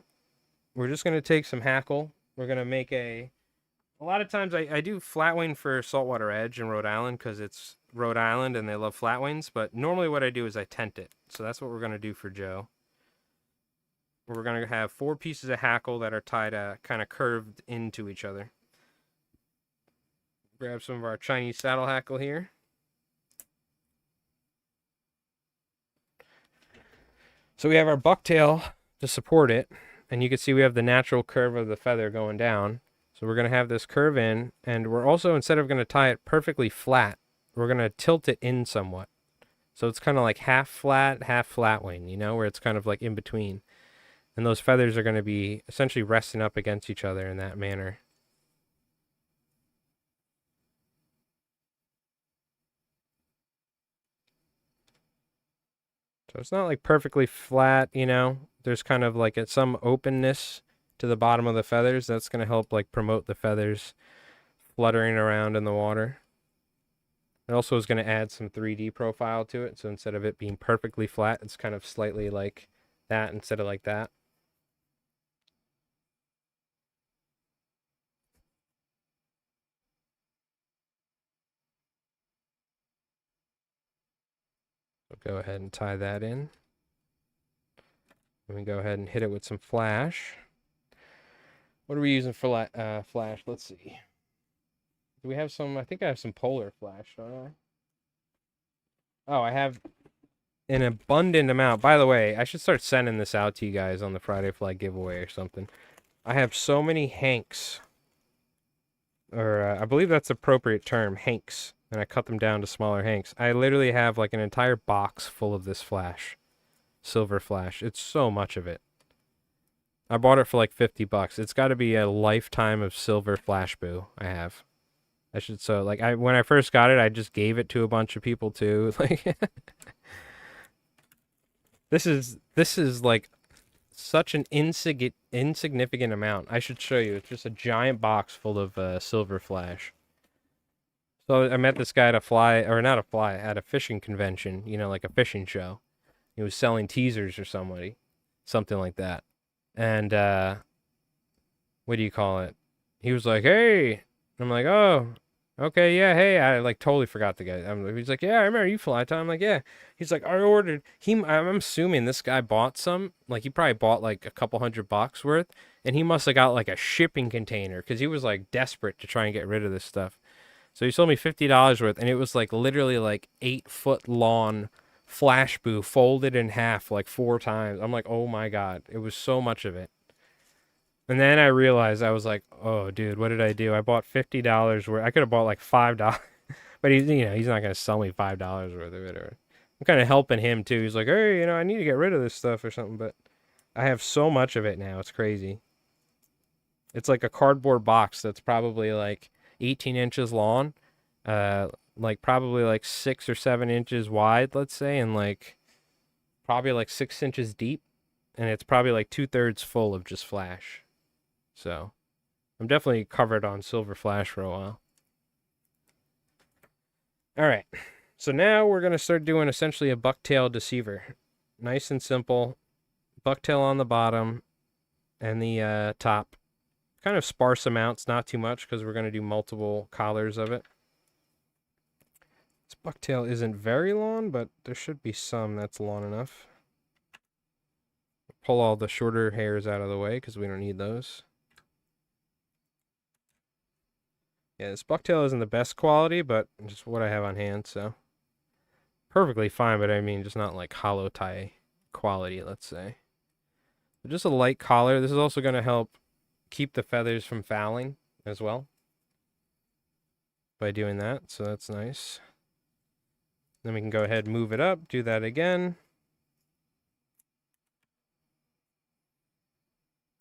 We're just gonna take some hackle. We're gonna make a lot of times I do flat wing for saltwater edge in Rhode Island because it's Rhode Island and they love flat wings. But normally what I do is I tent it. So that's what we're going to do for Joe. We're going to have 4 pieces of hackle that are tied kind of curved into each other. Grab some of our Chinese saddle hackle here. So we have our bucktail to support it. And you can see we have the natural curve of the feather going down. So we're going to have this curve in, and we're also, instead of going to tie it perfectly flat, we're going to tilt it in somewhat. So it's kind of like half flat wing, where it's kind of like in between. And those feathers are going to be essentially resting up against each other in that manner. So it's not like perfectly flat, you know. There's kind of like some openness to the bottom of the feathers. That's going to help like promote the feathers fluttering around in the water. It also is going to add some 3D profile to it. So instead of it being perfectly flat, it's kind of slightly like that instead of like that. So go ahead and tie that in. Let me go ahead and hit it with some flash. What are we using for flash? Let's see. Do we have some? I think I have some polar flash, don't I? Oh, I have an abundant amount. By the way, I should start sending this out to you guys on the Friday Flag giveaway or something. I have so many hanks. Or I believe that's the appropriate term, hanks. And I cut them down to smaller hanks. I literally have like an entire box full of this flash. Silver flash. It's so much of it. I bought it for like $50. It's got to be a lifetime of silver flash boo I have. I should when I first got it, I just gave it to a bunch of people too. Like this is like such an insignificant amount. I should show you. It's just a giant box full of silver flash. So I met this guy at at a fishing convention, you know, like a fishing show. He was selling teasers or something like that. And what do you call it? He was like, "Hey," I'm like, "Oh, okay, yeah, hey." I like totally forgot the guy. He's like, "Yeah, I remember you fly time." I'm like, "Yeah." He's like, "I ordered." I'm assuming this guy bought some. Like, he probably bought like a couple $100 worth, and he must have got like a shipping container because he was like desperate to try and get rid of this stuff. So he sold me $50 worth, and it was like literally like 8-foot long flash boo folded in half like 4 times. I'm like, oh my god, it was so much of it. And then I realized, I was like, oh dude, what did I do? I bought $50 worth. I could have bought like $5, but he's not gonna sell me $5 worth of it. Or I'm kind of helping him too. He's like, hey, I need to get rid of this stuff or something. But I have so much of it now, it's crazy. It's like a cardboard box that's probably like 18 inches long, like probably like 6 or 7 inches wide, let's say, and like probably like 6 inches deep, and it's probably like 2/3 full of just flash. So I'm definitely covered on silver flash for a while. All right, so now we're gonna start doing essentially a bucktail deceiver. Nice and simple, bucktail on the bottom and the top. Kind of sparse amounts, not too much, because we're going to do multiple collars of it. This bucktail isn't very long, but there should be some that's long enough. Pull all the shorter hairs out of the way, because we don't need those. Yeah, this bucktail isn't the best quality, but just what I have on hand, so. Perfectly fine, but I mean, just not like hollow tie quality, let's say. But just a light collar. This is also going to help keep the feathers from fouling as well by doing that, so that's nice. Then we can go ahead and move it up, do that again.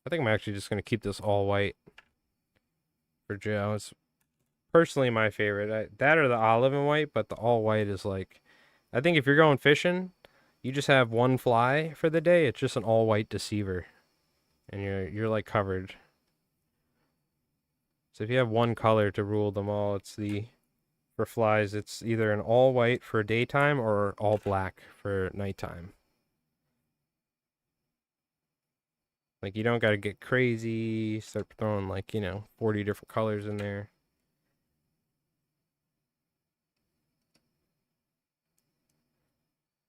I think I'm actually just going to keep this all white for Joe. It's personally my favorite. That or the olive and white, but the all white is like, I think if you're going fishing, you just have one fly for the day, it's just an all white deceiver, and you're like covered. So if you have one color to rule them all, for flies, it's either an all white for daytime or all black for nighttime. Like, you don't got to get crazy, start throwing like, 40 different colors in there.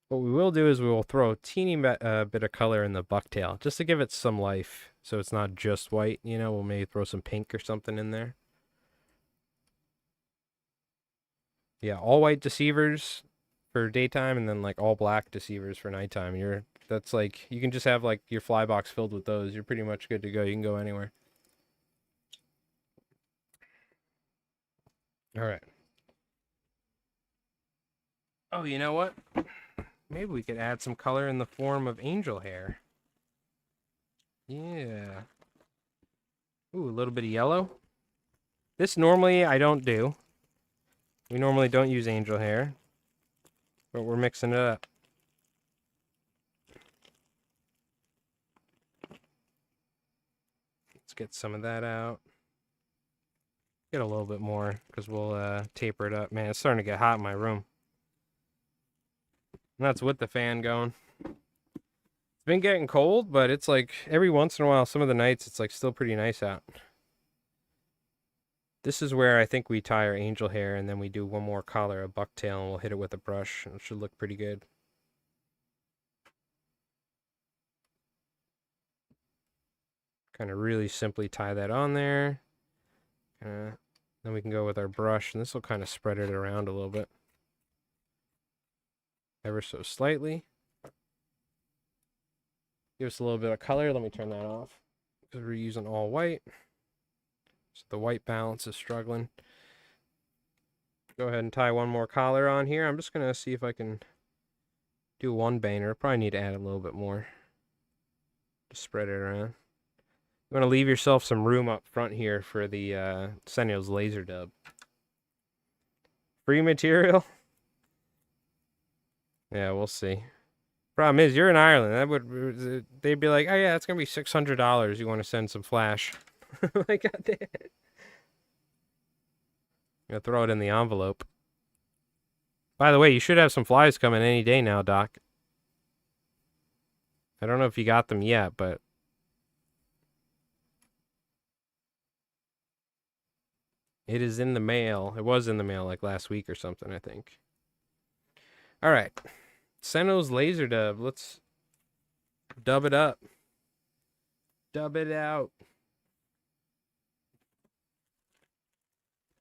What we will do is we will throw a teeny bit of color in the bucktail, just to give it some life. So it's not just white, we'll maybe throw some pink or something in there. Yeah, all white deceivers for daytime, and then like all black deceivers for nighttime. That's like, you can just have like your fly box filled with those. You're pretty much good to go. You can go anywhere. All right. Oh, you know what? Maybe we could add some color in the form of angel hair. Yeah. Ooh, a little bit of yellow. This normally I don't do. We normally don't use angel hair, but we're mixing it up. get some of that out. Get a little bit more because we'll taper it up. Man, it's starting to get hot in my room. And that's with the fan going. It's been getting cold, but it's like every once in a while, some of the nights, it's like still pretty nice out. This is where I think we tie our angel hair, and then we do one more collar, a bucktail, and we'll hit it with a brush. And it should look pretty good. Kind of really simply tie that on there. Then we can go with our brush, and this will kind of spread it around a little bit. Ever so slightly. Give us a little bit of color. Let me turn that off because we're using all white. So the white balance is struggling. Go ahead and tie one more collar on here. I'm just going to see if I can do one banner. Probably need to add a little bit more to spread it around. You want to leave yourself some room up front here for the Senio's laser dub. Free material? Yeah, we'll see. Problem is, you're in Ireland. They'd be like, oh yeah, it's going to be $600. You want to send some flash. Like, God damn it. I'm going to throw it in the envelope. By the way, you should have some flies coming any day now, Doc. I don't know if you got them yet, but it is in the mail. It was in the mail like last week or something, I think. All right. Senno's laser dub. Let's dub it up. Dub it out.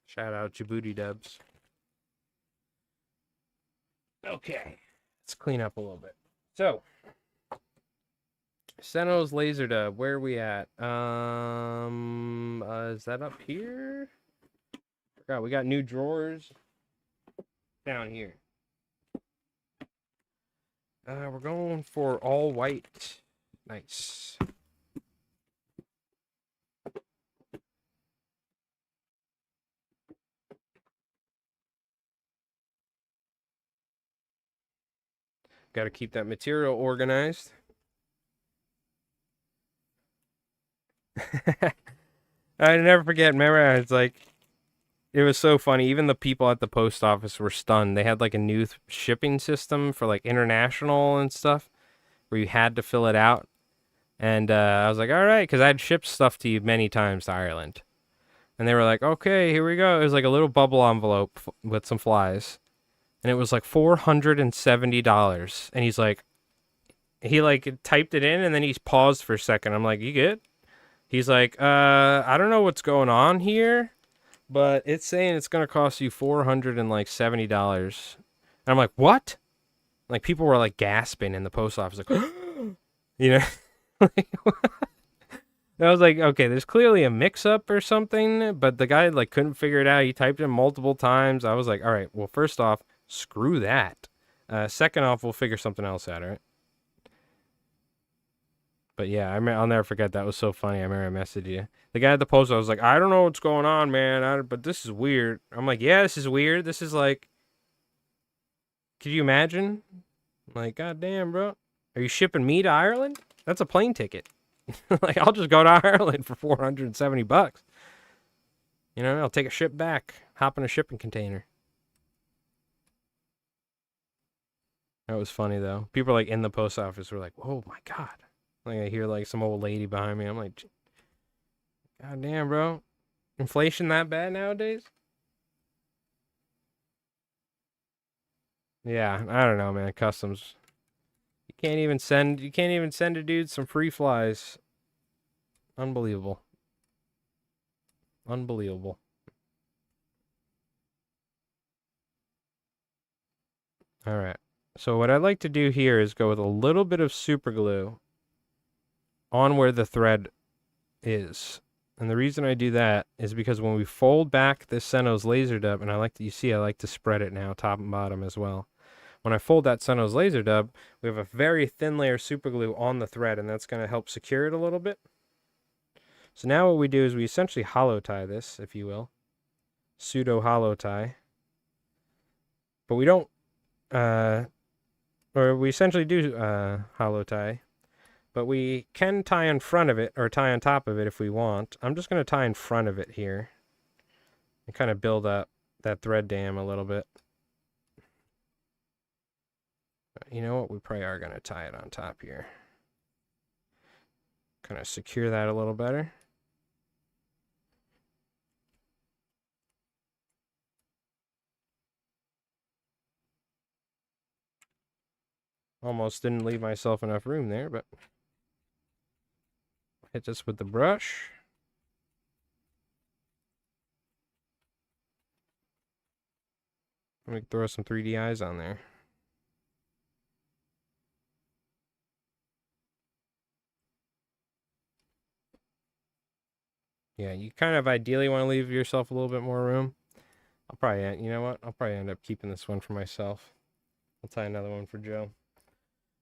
Shout out Djibouti dubs. Okay. Let's clean up a little bit. So, Senno's laser dub. Where are we at? Is that up here? Forgot. We got new drawers down here. We're going for all white. Nice. Got to keep that material organized. I never forget. Remember, it's like, it was so funny. Even the people at the post office were stunned. They had like a new shipping system for like international and stuff where you had to fill it out. And I was like, all right, because I had shipped stuff to you many times to Ireland. And they were like, okay, here we go. It was like a little bubble envelope with some flies. And it was like $470. And he's like, he like typed it in and then he's paused for a second. I'm like, you good? He's like, I don't know what's going on here, but it's saying it's going to cost you $470. And I'm like, what? Like, people were like gasping in the post office, like, you know? I was like, okay, there's clearly a mix-up or something, but the guy like couldn't figure it out. He typed it multiple times. I was like, all right, well, first off, screw that. Second off, we'll figure something else out, all right? But yeah, I'll never forget. That was so funny. I remember I messaged you. The guy at the post, I was like, I don't know what's going on, man, but this is weird. I'm like, yeah, this is weird. This is like, could you imagine? I'm like, God damn, bro. Are you shipping me to Ireland? That's a plane ticket. Like, I'll just go to Ireland for $470. You know, I'll take a ship back, hop in a shipping container. That was funny, though. People like in the post office were like, oh my God. Like, I hear like some old lady behind me. I'm like, God damn, bro. Inflation that bad nowadays? Yeah, I don't know, man. Customs. You can't even send a dude some free flies. Unbelievable. Unbelievable. All right. So what I'd like to do here is go with a little bit of super glue on where the thread is. And the reason I do that is because when we fold back this Senno's laser dub, and I like to spread it now, top and bottom as well. When I fold that Senno's laser dub, we have a very thin layer of super glue on the thread, and that's going to help secure it a little bit. So now what we do is we essentially hollow tie this, if you will. Pseudo hollow tie. But we don't, or we essentially do hollow tie. But we can tie in front of it, or tie on top of it if we want. I'm just going to tie in front of it here. And kind of build up that thread dam a little bit. But you know what? We probably are going to tie it on top here. Kind of secure that a little better. Almost didn't leave myself enough room there, but hit this with the brush. Let me throw some 3D eyes on there. Yeah, you kind of ideally want to leave yourself a little bit more room. I'll probably, you know what? I'll probably end up keeping this one for myself. I'll tie another one for Joe.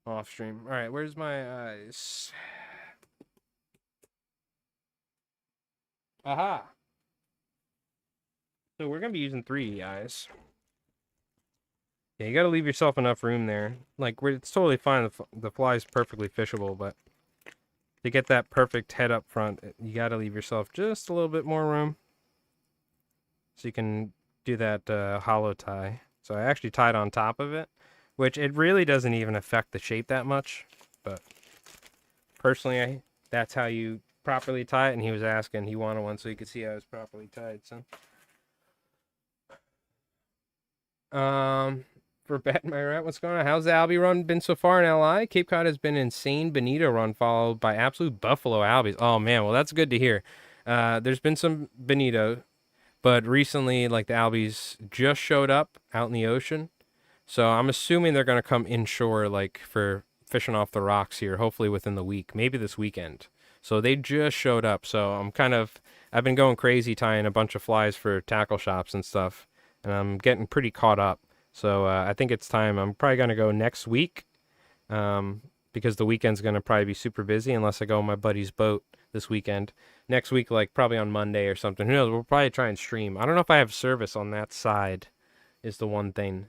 Off stream. All right, where's my eyes? Aha! So we're going to be using 3D eyes. Yeah, you got to leave yourself enough room there. Like, it's totally fine. The fly's perfectly fishable, but to get that perfect head up front, you got to leave yourself just a little bit more room. So you can do that hollow tie. So I actually tied on top of it, which it really doesn't even affect the shape that much. But personally, that's how you properly tie it. And he was asking, he wanted one so he could see how it was properly tied. So, for Bet My Rat, what's going on? How's the Albie run been so far in LI? Cape Cod has been an insane bonito run followed by absolute buffalo Albies. Oh man, well that's good to hear. There's been some bonito, but recently like the Albies just showed up out in the ocean. So I'm assuming they're going to come inshore like for fishing off the rocks here, hopefully within the week, maybe this weekend. So they just showed up. So I've been going crazy tying a bunch of flies for tackle shops and stuff, and I'm getting pretty caught up. So I think it's time. I'm probably going to go next week because the weekend's going to probably be super busy unless I go on my buddy's boat this weekend. Next week, like probably on Monday or something. Who knows? We'll probably try and stream. I don't know if I have service on that side is the one thing.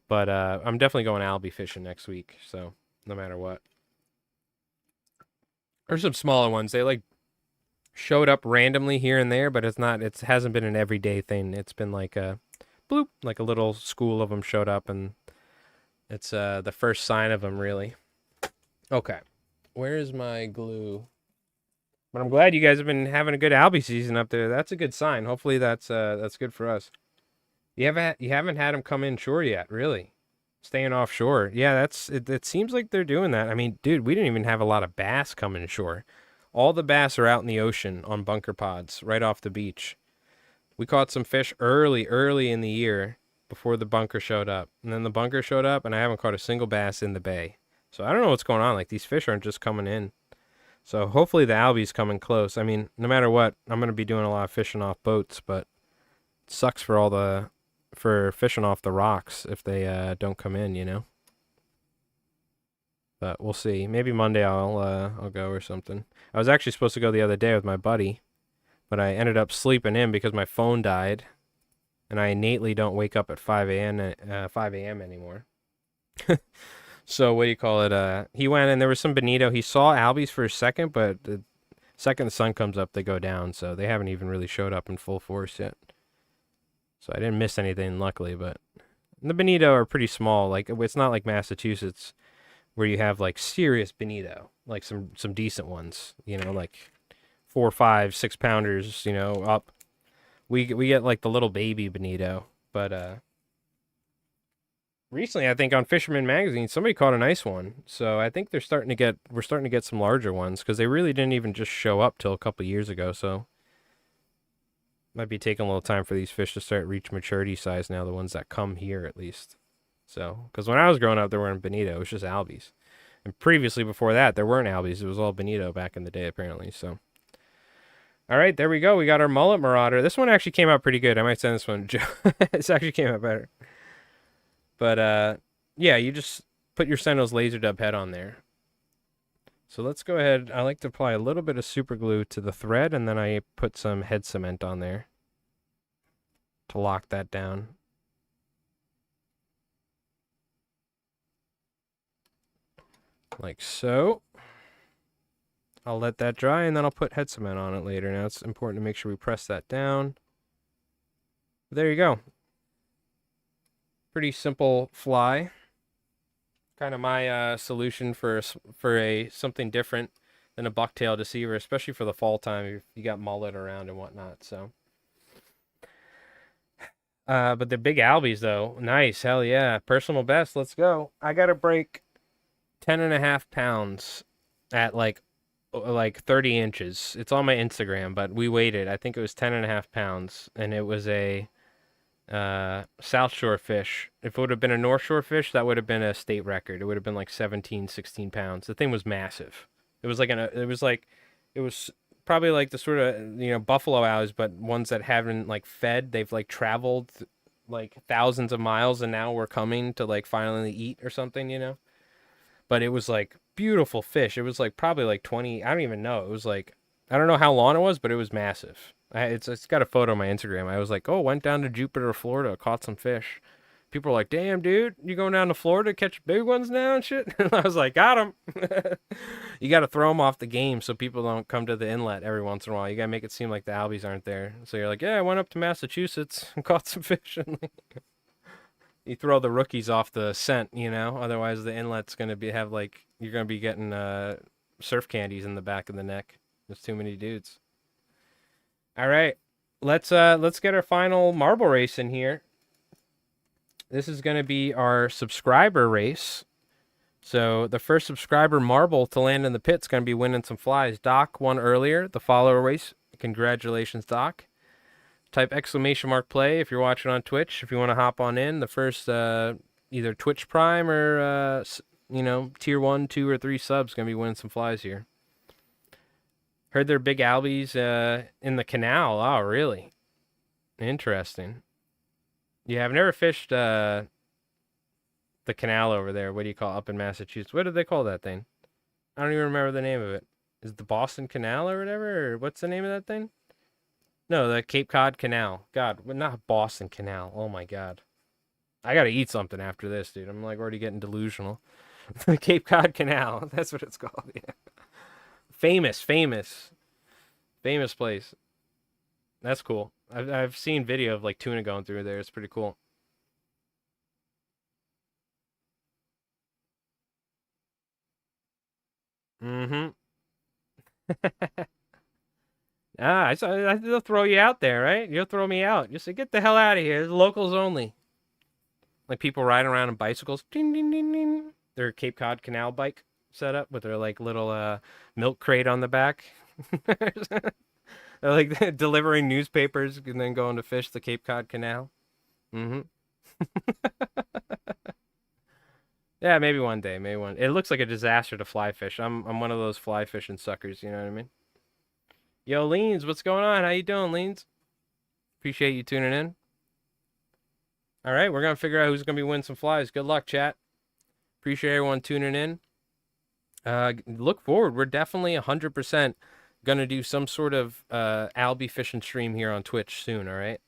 But I'm definitely going albie fishing next week. So no matter what. There's some smaller ones. They like showed up randomly here and there, but it hasn't been an everyday thing. It's been like a bloop, like a little school of them showed up, and it's the first sign of them, really. Okay, where's my glue? But I'm glad you guys have been having a good albie season up there. That's a good sign. Hopefully that's good for us. You haven't had them come inshore yet, really? Staying offshore. Yeah, it seems like they're doing that. I mean, dude, we didn't even have a lot of bass coming ashore. All the bass are out in the ocean on bunker pods, right off the beach. We caught some fish early in the year before the bunker showed up. And then the bunker showed up, and I haven't caught a single bass in the bay. So I don't know what's going on. Like, these fish aren't just coming in. So hopefully the albie's coming close. I mean, no matter what, I'm going to be doing a lot of fishing off boats, but it sucks for fishing off the rocks if they don't come in, you know? But we'll see. Maybe Monday I'll go or something. I was actually supposed to go the other day with my buddy, but I ended up sleeping in because my phone died, and I innately don't wake up at 5 a.m. anymore. So what do you call it? He went and there was some bonito. He saw albies for a second, but the second the sun comes up, they go down. So they haven't even really showed up in full force yet. So I didn't miss anything, luckily. But the bonito are pretty small. Like, it's not like Massachusetts where you have like serious bonito, like some decent ones. You know, like 4, 5, 6 pounders. You know, up. We get like the little baby bonito, but recently, I think on Fisherman Magazine, somebody caught a nice one. So I think we're starting to get some larger ones because they really didn't even just show up till a couple years ago. So might be taking a little time for these fish to start reach maturity size now. The ones that come here, at least. So because when I was growing up, there weren't bonito; it was just albies. And previously, before that, there weren't albies; it was all bonito back in the day, apparently. So. All right, there we go. We got our mullet marauder. This one actually came out pretty good. I might send this one to Joe. This actually came out better. But, yeah, you just put your Sentinel's laser dub head on there. So let's go ahead. I like to apply a little bit of super glue to the thread, and then I put some head cement on there to lock that down. Like so. I'll let that dry, and then I'll put head cement on it later. Now, it's important to make sure we press that down. There you go. Pretty simple fly. Kind of my solution for something different than a bucktail deceiver, especially for the fall time if you got mullet around and whatnot. So, but the big albies though, nice, hell yeah, personal best. Let's go. I got to break 10.5 pounds at like 30 inches. It's on my Instagram, but we weighed it. I think it was 10.5 pounds, and it was a South Shore fish. If it would have been a North Shore fish, that would have been a state record. It would have been like 17, 16 pounds. The thing was massive. It was probably like the sort of, buffalo owls, but ones that haven't like fed. They've like traveled like thousands of miles and now we're coming to like finally eat or something. But it was like beautiful fish. It was like probably like 20, I don't even know. It was like, I don't know how long it was, but it was massive. It's got a photo on my Instagram. I was like, oh, went down to Jupiter, Florida, caught some fish. People were like, damn, dude, you going down to Florida to catch big ones now and shit? And I was like, got them. You got to throw them off the game so people don't come to the inlet every once in a while. You got to make it seem like the albies aren't there. So you're like, yeah, I went up to Massachusetts and caught some fish. And you throw the rookies off the scent, Otherwise, the inlet's going to have like, you're going to be getting surf candies in the back of the neck. There's too many dudes. All right, let's get our final marble race in here. This is going to be our subscriber race. So the first subscriber marble to land in the pit's going to be winning some flies. Doc won earlier, the follower race. Congratulations, Doc. Type ! play if you're watching on Twitch. If you want to hop on in, the first either Twitch Prime or tier 1, 2, or 3 subs going to be winning some flies here. Heard they're big albies in the canal. Oh, really? Interesting. Yeah, I've never fished the canal over there. What do you call it? Up in Massachusetts? What do they call that thing? I don't even remember the name of it. Is it the Boston Canal or whatever? Or what's the name of that thing? No, the Cape Cod Canal. God, not Boston Canal. Oh my God. I gotta eat something after this, dude. I'm like already getting delusional. The Cape Cod Canal. That's what it's called. Yeah. Famous place. That's cool. I've seen video of like tuna going through there. It's pretty cool. Mm-hmm. They'll throw you out there, right? You'll throw me out. You say, get the hell out of here. It's locals only. Like people riding around on bicycles. Ding, ding, ding, ding. Their Cape Cod Canal bike set up with their like little milk crate on the back. They're like delivering newspapers and then going to fish the Cape Cod Canal. Mm-hmm. Yeah, maybe one day. It looks like a disaster to fly fish. I'm one of those fly fishing suckers. You know what I mean? Yo, Leans, what's going on? How you doing, Leans? Appreciate you tuning in. All right, we're gonna figure out who's gonna be winning some flies. Good luck, chat. Appreciate everyone tuning in. Look forward. We're definitely 100% gonna do some sort of albie fishing stream here on Twitch soon. All right.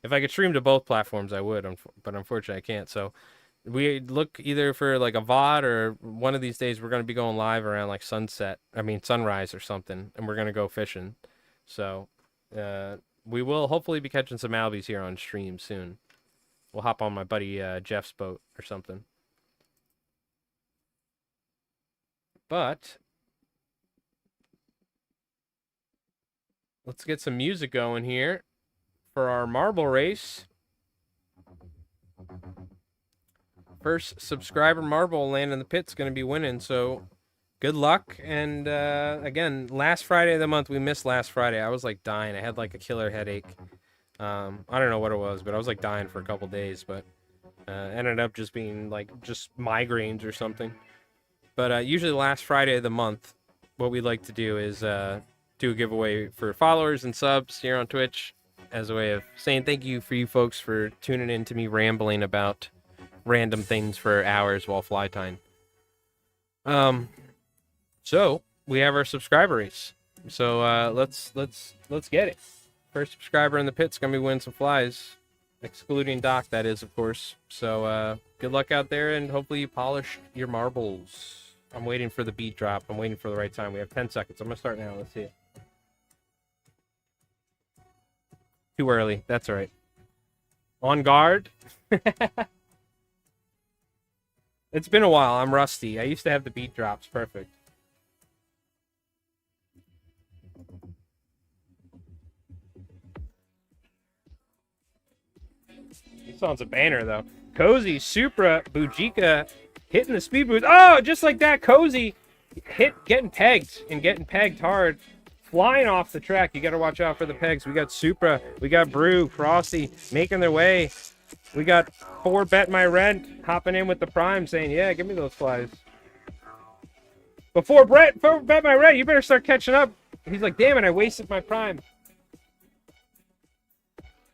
If I could stream to both platforms, I would. But unfortunately, I can't. So we look either for like a VOD or one of these days we're gonna be going live around like sunrise or something, and we're gonna go fishing. So we will hopefully be catching some albies here on stream soon. We'll hop on my buddy Jeff's boat or something. But let's get some music going here for our marble race. First subscriber marble land in the pit's going to be winning, so good luck. And again, last Friday of the month, we missed last Friday. I was like dying. I had like a killer headache. I don't know what it was, but I was like dying for a couple days, but ended up just being like just migraines or something. But usually last Friday of the month, what we like to do is do a giveaway for followers and subs here on Twitch as a way of saying thank you for you folks for tuning in to me rambling about random things for hours while fly tying. So we have our subscriber race. So let's get it. First subscriber in the pit's gonna be winning some flies, excluding Doc, that is, of course. So good luck out there, and hopefully you polish your marbles. I'm waiting for the beat drop. I'm waiting for the right time. We have 10 seconds. I'm going to start now. Let's see it. Too early. That's all right. On guard. It's been a while. I'm rusty. I used to have the beat drops. Perfect. This song's a banner, though. Cozy, Supra, Bujika, hitting the speed boost. Oh, just like that, Cozy getting pegged hard. Flying off the track. You got to watch out for the pegs. We got Supra. We got Brew, Frosty making their way. We got 4 Bet My Rent hopping in with the prime saying, yeah, give me those flies. Before Bet My Rent, you better start catching up. He's like, damn it, I wasted my prime.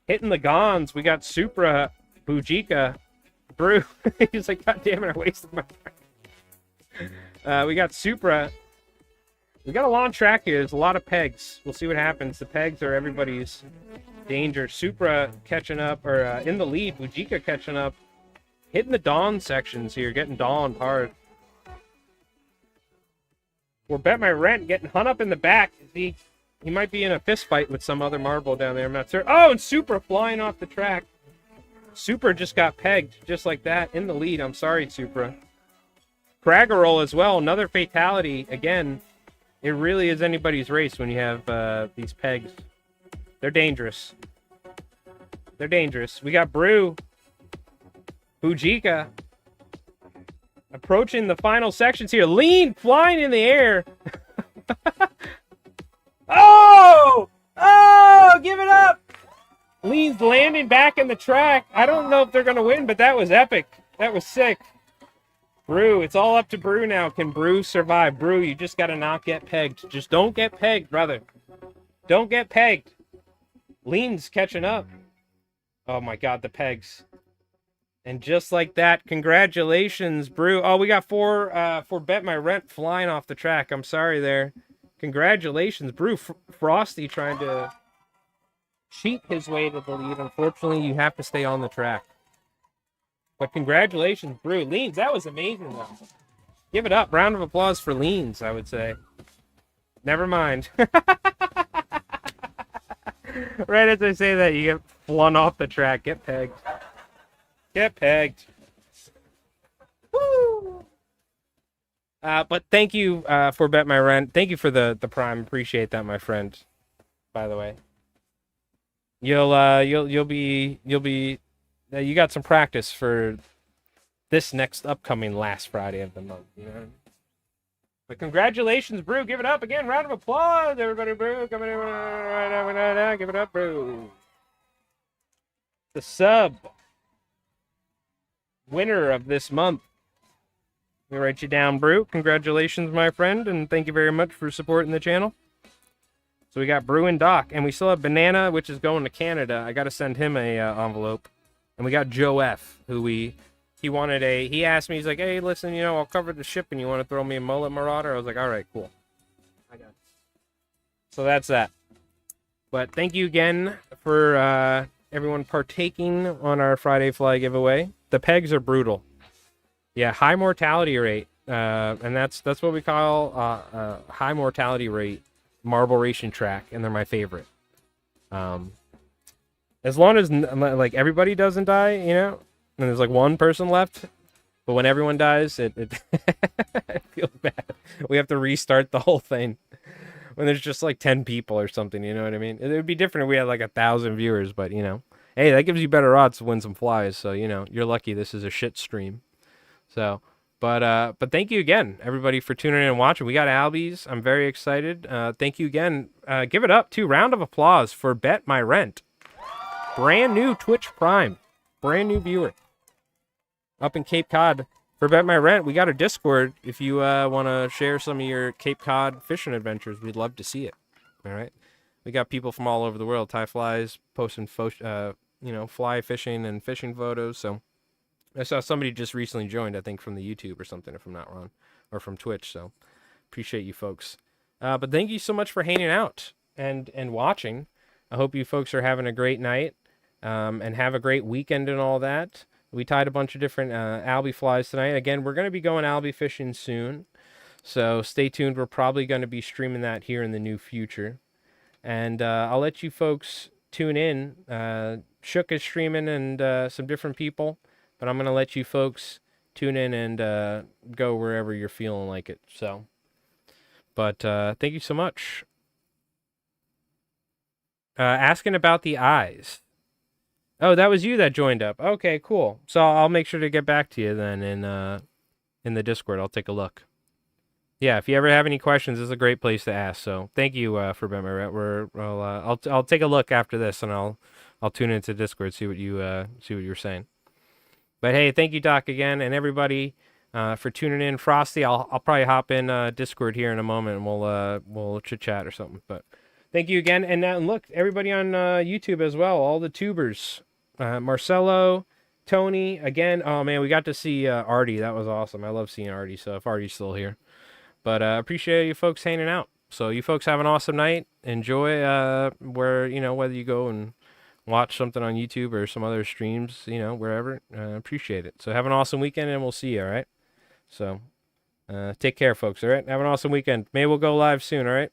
Hitting the Gons. We got Supra, Bujika, Brew. He's like, god damn it, I wasted my prime. We got Supra. We got a long track here. There's a lot of pegs. We'll see what happens. The pegs are everybody's danger. Supra catching up, or in the lead. Bujika catching up. Hitting the Dawn sections here. Getting dawned hard. We're Bet My Rent getting hung up in the back. He might be in a fist fight with some other marble down there. I'm not sure. Oh, and Supra flying off the track. Supra just got pegged just like that in the lead. I'm sorry, Supra. Craggerroll as well. Another fatality. Again, it really is anybody's race when you have these pegs. They're dangerous. They're dangerous. We got Brew. Bujika. Approaching the final sections here. Lean flying in the air. Oh! Oh! Give it up! Lean's landing back in the track. I don't know if they're going to win, but that was epic. That was sick. Brew, it's all up to Brew now. Can Brew survive? Brew, you just got to not get pegged. Just don't get pegged, brother. Don't get pegged. Lean's catching up. Oh my god, the pegs. And just like that, congratulations, Brew. Oh, we got four Bet My Rent flying off the track. I'm sorry there. Congratulations, Brew. Frosty trying to cheat his way to the lead. Unfortunately, you have to stay on the track. But congratulations, Brew. Leans, that was amazing, though. Give it up. Round of applause for Leans, I would say. Never mind. Right as I say that, you get flung off the track. Get pegged. Get pegged. Woo! But thank you for Bet My Rent. Thank you for the prime. Appreciate that, my friend. By the way, you'll be you got some practice for this next upcoming last Friday of the month. You know. But congratulations, Brew. Give it up again. Round of applause, everybody. Brew, coming in right now. Give it up, Brew. The sub winner of this month. Let me write you down, Brew. Congratulations, my friend, and thank you very much for supporting the channel. So we got Brew and Doc, and we still have Banana, which is going to Canada. I got to send him a envelope. And we got Joe F, who he asked me, he's like, hey, listen, I'll cover the shipping. You want to throw me a mullet marauder? I was like, all right, cool. I got it. So that's that. But thank you again for everyone partaking on our Friday Fly giveaway. The pegs are brutal. Yeah, high mortality rate. And that's what we call high mortality rate marble racing track, and they're my favorite. As long as like everybody doesn't die, and there's like one person left, but when everyone dies, it it feels bad. We have to restart the whole thing when there's just like 10 people or something. You know what I mean? It would be different if we had like 1,000 viewers, but hey, that gives you better odds to win some flies. So you're lucky this is a shit stream. So, but thank you again, everybody, for tuning in and watching. We got Albies. I'm very excited. Thank you again. Give it up too. Round of applause for Bet My Rent. Brand new Twitch Prime. Brand new viewer. Up in Cape Cod. For Bet My Rent, we got a Discord. If you want to share some of your Cape Cod fishing adventures, we'd love to see it. All right. We got people from all over the world. Thai flies posting, fly fishing and fishing photos. So I saw somebody just recently joined, I think, from the YouTube or something, if I'm not wrong, or from Twitch. So appreciate you folks. But thank you so much for hanging out and watching. I hope you folks are having a great night. And have a great weekend and all that. We tied a bunch of different albie flies tonight. Again, we're going to be going albie fishing soon. So stay tuned. We're probably going to be streaming that here in the new future. And I'll let you folks tune in. Shook is streaming and some different people. But I'm going to let you folks tune in and go wherever you're feeling like it. So, but thank you so much. Asking about the eyes. Oh, that was you that joined up. Okay, cool. So I'll make sure to get back to you then in the Discord. I'll take a look. Yeah, if you ever have any questions, this is a great place to ask. So thank you for being my rep. I'll take a look after this and I'll tune into Discord, see what you're saying. But hey, thank you, Doc, again, and everybody for tuning in. Frosty, I'll probably hop in Discord here in a moment and we'll chit chat or something. But thank you again, and look, everybody on YouTube as well, all the tubers, Marcelo, Tony, again. Oh man, we got to see Artie. That was awesome. I love seeing Artie. So if Artie's still here, but appreciate you folks hanging out. So you folks have an awesome night. Enjoy whether you go and watch something on YouTube or some other streams, wherever. Appreciate it. So have an awesome weekend, and we'll see you. All right. So take care, folks. All right. Have an awesome weekend. Maybe we'll go live soon. All right.